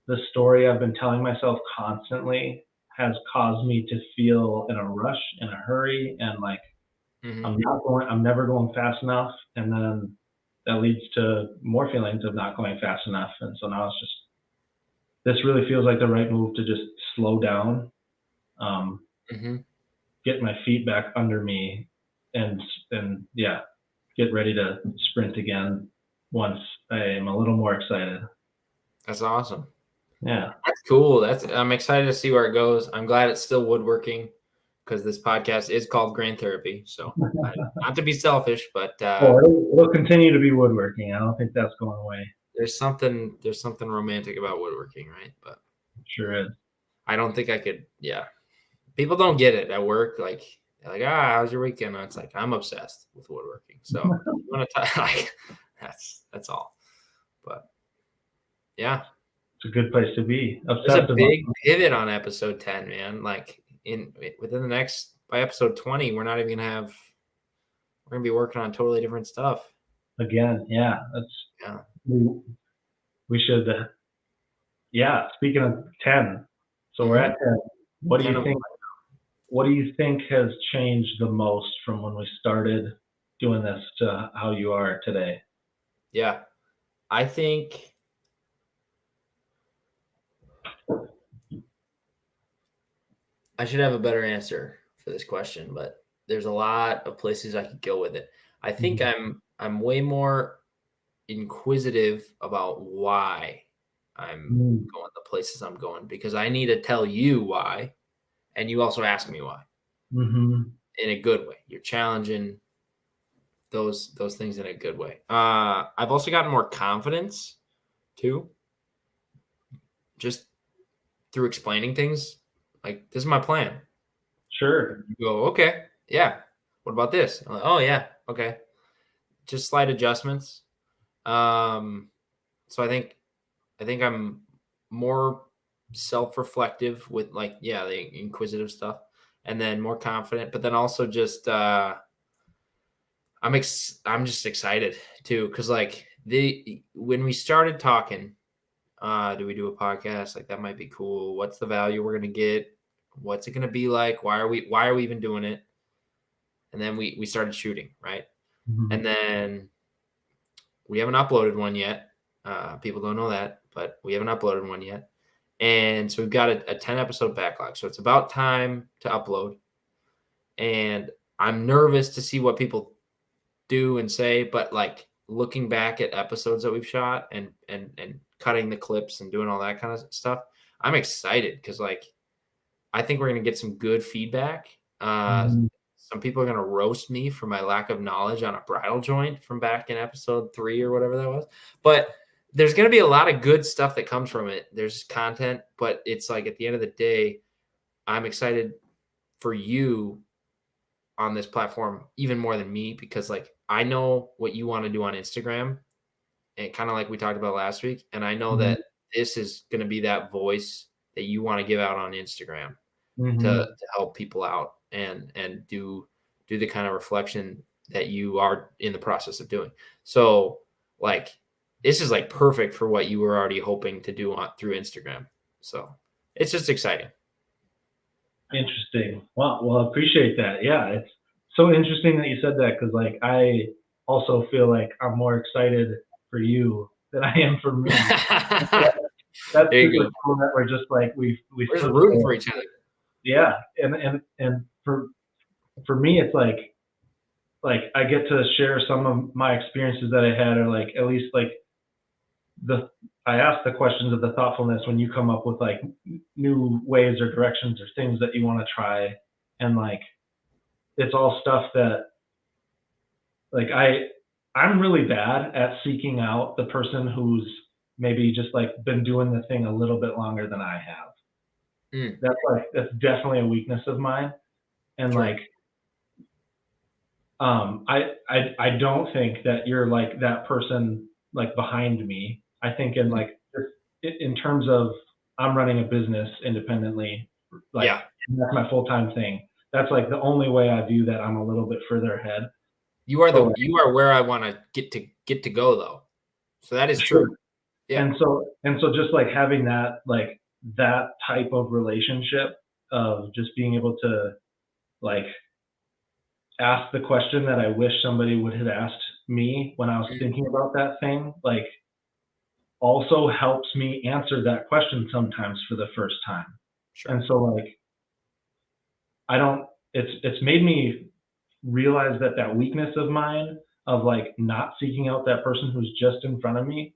the story I've been telling myself constantly has caused me to feel in a rush, in a hurry, and like Hmm. I'm never going fast enough. And then that leads to more feelings of not going fast enough. And so now this really feels like the right move to just slow down, um, Hmm. get my feet back under me, and yeah, get ready to sprint again once I am a little more excited. That's awesome. Yeah, That's cool. I'm excited to see where it goes. I'm glad it's still woodworking because this podcast is called Grain Therapy. So not to be selfish, but well, it'll continue to be woodworking. I don't think that's going away. there's something romantic about woodworking, right? But It sure is. I don't think I could. Yeah, people don't get it at work. Like they're like, how's your weekend? And it's like I'm obsessed with woodworking. So if you want to talk, like that's all. But yeah, It's a good place to be. there's a Obsessive. big pivot on episode 10, man. Like within the next by episode 20, we're gonna be working on totally different stuff. Again, yeah. That's Yeah, we, we should. Yeah. Speaking of 10, so we're mm-hmm. at 10. What do 10 you of think? What do you think has changed the most from when we started doing this to how you are today? yeah. I think I should have a better answer for this question, but there's a lot of places I could go with it. I think Mhm. I'm way more inquisitive about why I'm Mm. going the places I'm going because I need to tell you why, and you also ask me why Mhm. in a good way. You're challenging those things in a good way. I've also gotten more confidence too, just through explaining things. Like this is my plan. Sure. You go, okay, yeah. What about this? I'm like, oh yeah, okay. Just slight adjustments. Um, so I think I'm more self-reflective with like yeah the inquisitive stuff, and then more confident. But then also just I'm just excited too because like the when we started talking, do we do a podcast? Like that might be cool. What's the value we're gonna get? What's it gonna be like? Why are we even doing it? And then we started shooting, right? Mhm. And then we haven't uploaded one yet. People don't know that, but we haven't uploaded one yet. And so we've got a 10 episode backlog. So it's about time to upload. And I'm nervous to see what people do and say, but like looking back at episodes that we've shot and cutting the clips and doing all that kind of stuff, I'm excited because like I think we're gonna get some good feedback. Mhm. Some people are gonna roast me for my lack of knowledge on a bridal joint from back in episode 3 or whatever that was. But there's gonna be a lot of good stuff that comes from it. There's content, but it's like at the end of the day, I'm excited for you on this platform even more than me because like I know what you want to do on Instagram and kind of like we talked about last week, and I know Mhm. that this is going to be that voice that you want to give out on Instagram to Mhm. help people out and do the kind of reflection that you are in the process of doing. So like this is like perfect for what you were already hoping to do on through Instagram. So it's just exciting. Interesting. Wow. Well, I appreciate that. Yeah, it's so interesting that you said that because, like, I also feel like I'm more excited for you than I am for me. And so that's There you super go. cool that we're just like we We're just took rooting the for each other. yeah, and for me, it's like I get to share some of my experiences that I had, or like at least like the I ask the questions of the thoughtfulness when you come up with like new ways or directions or things that you want to try, and like it's all stuff that like I'm really bad at seeking out the person who's maybe just like been doing the thing a little bit longer than I have. Mm, That's definitely a weakness of mine. And like sure. I don't think that you're like that person like behind me. I think in Mm, like in terms of I'm running a business independently, like yeah. that's my full time thing. That's like the only way I view that I'm a little bit further ahead. So like, You are where I want to get to go though. So that is sure. true. Yeah. And so just like having that like that type of relationship of just being able to like ask the question that I wish somebody would have asked me when I was Mm, thinking about that thing, like also helps me answer that question sometimes for the first time. And sure. so like I don't it's made me realize that that weakness of mine of like not seeking out that person who's just in front of me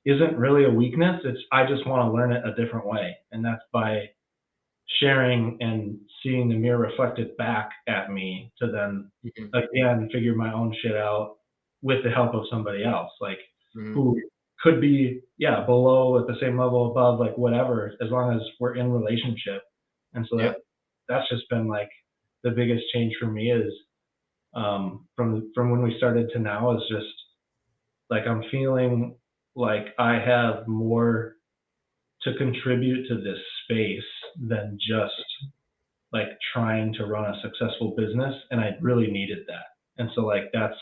isn't really a weakness. It's I just want to learn it a different way. And that's by sharing and seeing the mirror reflected back at me to then Mhm, again figure my own shit out with the help of somebody else like mhm. who could be yeah below at the same level above like whatever as long as we're in relationship. And so Yeah. that's just been like the biggest change for me is from when we started to now is just like I'm feeling like I have more to contribute to this space than just like trying to run a successful business, and I really needed that. And so like that's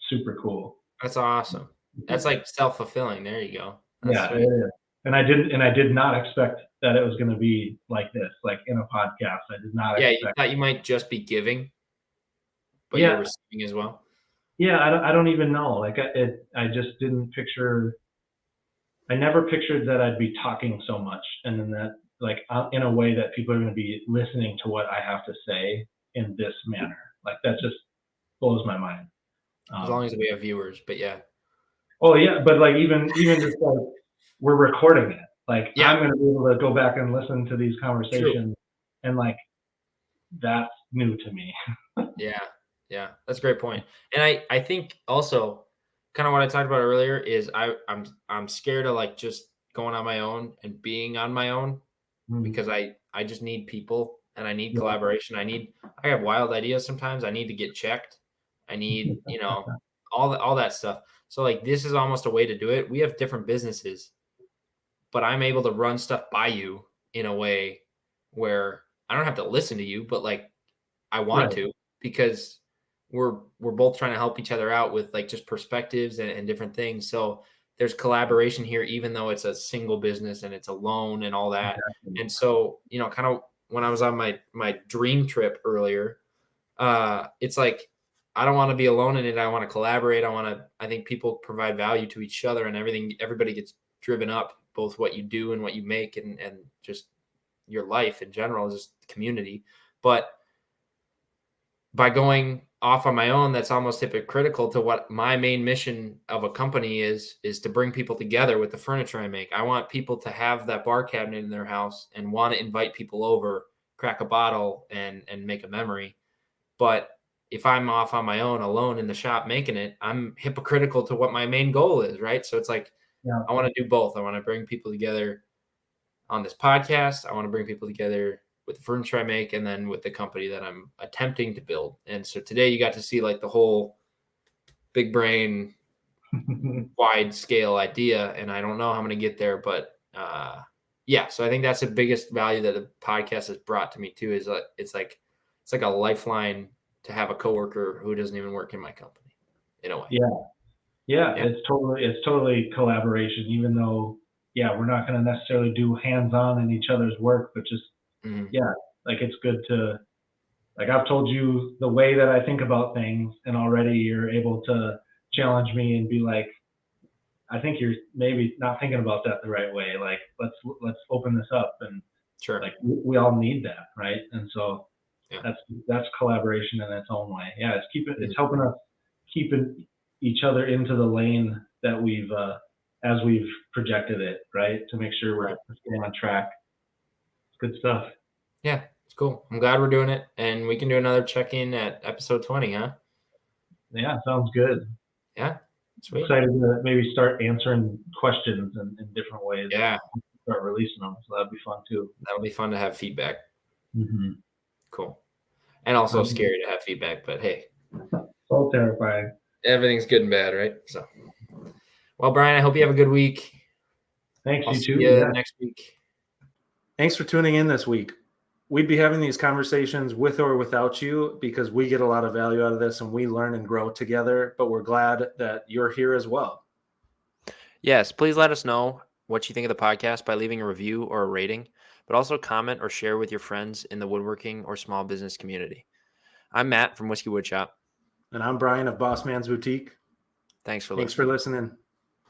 super cool. That's awesome. That's like self-fulfilling. There you go. That's Yeah, it sweet. is. And I did not expect that it was going to be like this, like in a podcast. I did not Yeah, you expect. thought you might just be giving, but you're Yeah, receiving as well. yeah. I don't even know. Like I just didn't picture. I never pictured that I'd be talking so much, and then that like in a way that people are going to be listening to what I have to say in this manner. Like that just blows my mind. As long as we have viewers, but yeah. Oh yeah, but like even just like we're recording it. Like Yeah. I'm going to be able to go back and listen to these conversations, True. and like that's new to me. Yeah. Yeah. That's a great point. And I think also kind of what I talked about earlier is I'm scared of like just going on my own and being on my own because I just need people and I need Yeah. collaboration. I have wild ideas sometimes. I need to get checked. I need, all that stuff. So like this is almost a way to do it. We have different businesses, but I'm able to run stuff by you in a way where I don't have to listen to you, but like I want Right. to because we're both trying to help each other out with like just perspectives and different things. So there's collaboration here, even though it's a single business and it's a loan and all that. Exactly. And so, kind of when I was on my dream trip earlier, it's like I don't want to be alone in it. I want to collaborate. I think people provide value to each other and everybody gets driven up, both what you do and what you make and just your life in general, just community. But by going off on my own, that's almost hypocritical to what my main mission of a company is to bring people together with the furniture I make. I want people to have that bar cabinet in their house and want to invite people over, crack a bottle and make a memory. But if I'm off on my own alone in the shop making it, I'm hypocritical to what my main goal is, right? So it's like Yeah. I want to do both. I want to bring people together on this podcast. I want to bring people together with the furniture I make and then with the company that I'm attempting to build. And so today you got to see like the whole big brain, wide scale idea. And I don't know how I'm going to get there, but yeah. So I think that's the biggest value that the podcast has brought to me too, is it's like a lifeline to have a coworker who doesn't even work in my company in a way. Yeah. Yeah. Yeah. It's totally collaboration, even though, yeah, we're not going to necessarily do hands-on in each other's work, but just, yeah, like it's good to, like I've told you the way that I think about things, and already you're able to challenge me and be like, I think you're maybe not thinking about that the right way. Like let's open this up, and Sure. like we all need that, right? And so Yeah. that's collaboration in its own way. Yeah, it's helping us keeping each other into the lane that we've as we've projected it, right? To make sure we're staying on track. It's good stuff. Yeah, it's cool. I'm glad we're doing it, and we can do another check-in at episode 20, huh? Yeah, sounds good. Yeah, sweet. Excited to maybe start answering questions in different ways. Yeah, start releasing them, so that'd be fun too. that'll be fun to have feedback. Mm-hmm. Cool. And also scary to have feedback, but hey. So terrifying. Everything's good and bad, right? So, well, Bryan, I hope you have a good week. Thanks, I'll you see too. you next week. Thanks for tuning in this week. We'd be having these conversations with or without you because we get a lot of value out of this and we learn and grow together, but we're glad that you're here as well. Yes, please let us know what you think of the podcast by leaving a review or a rating, but also comment or share with your friends in the woodworking or small business community. I'm Matt from Whiskey Woodshop. And I'm Bryan of Boss Man's Boutique. Thanks for listening.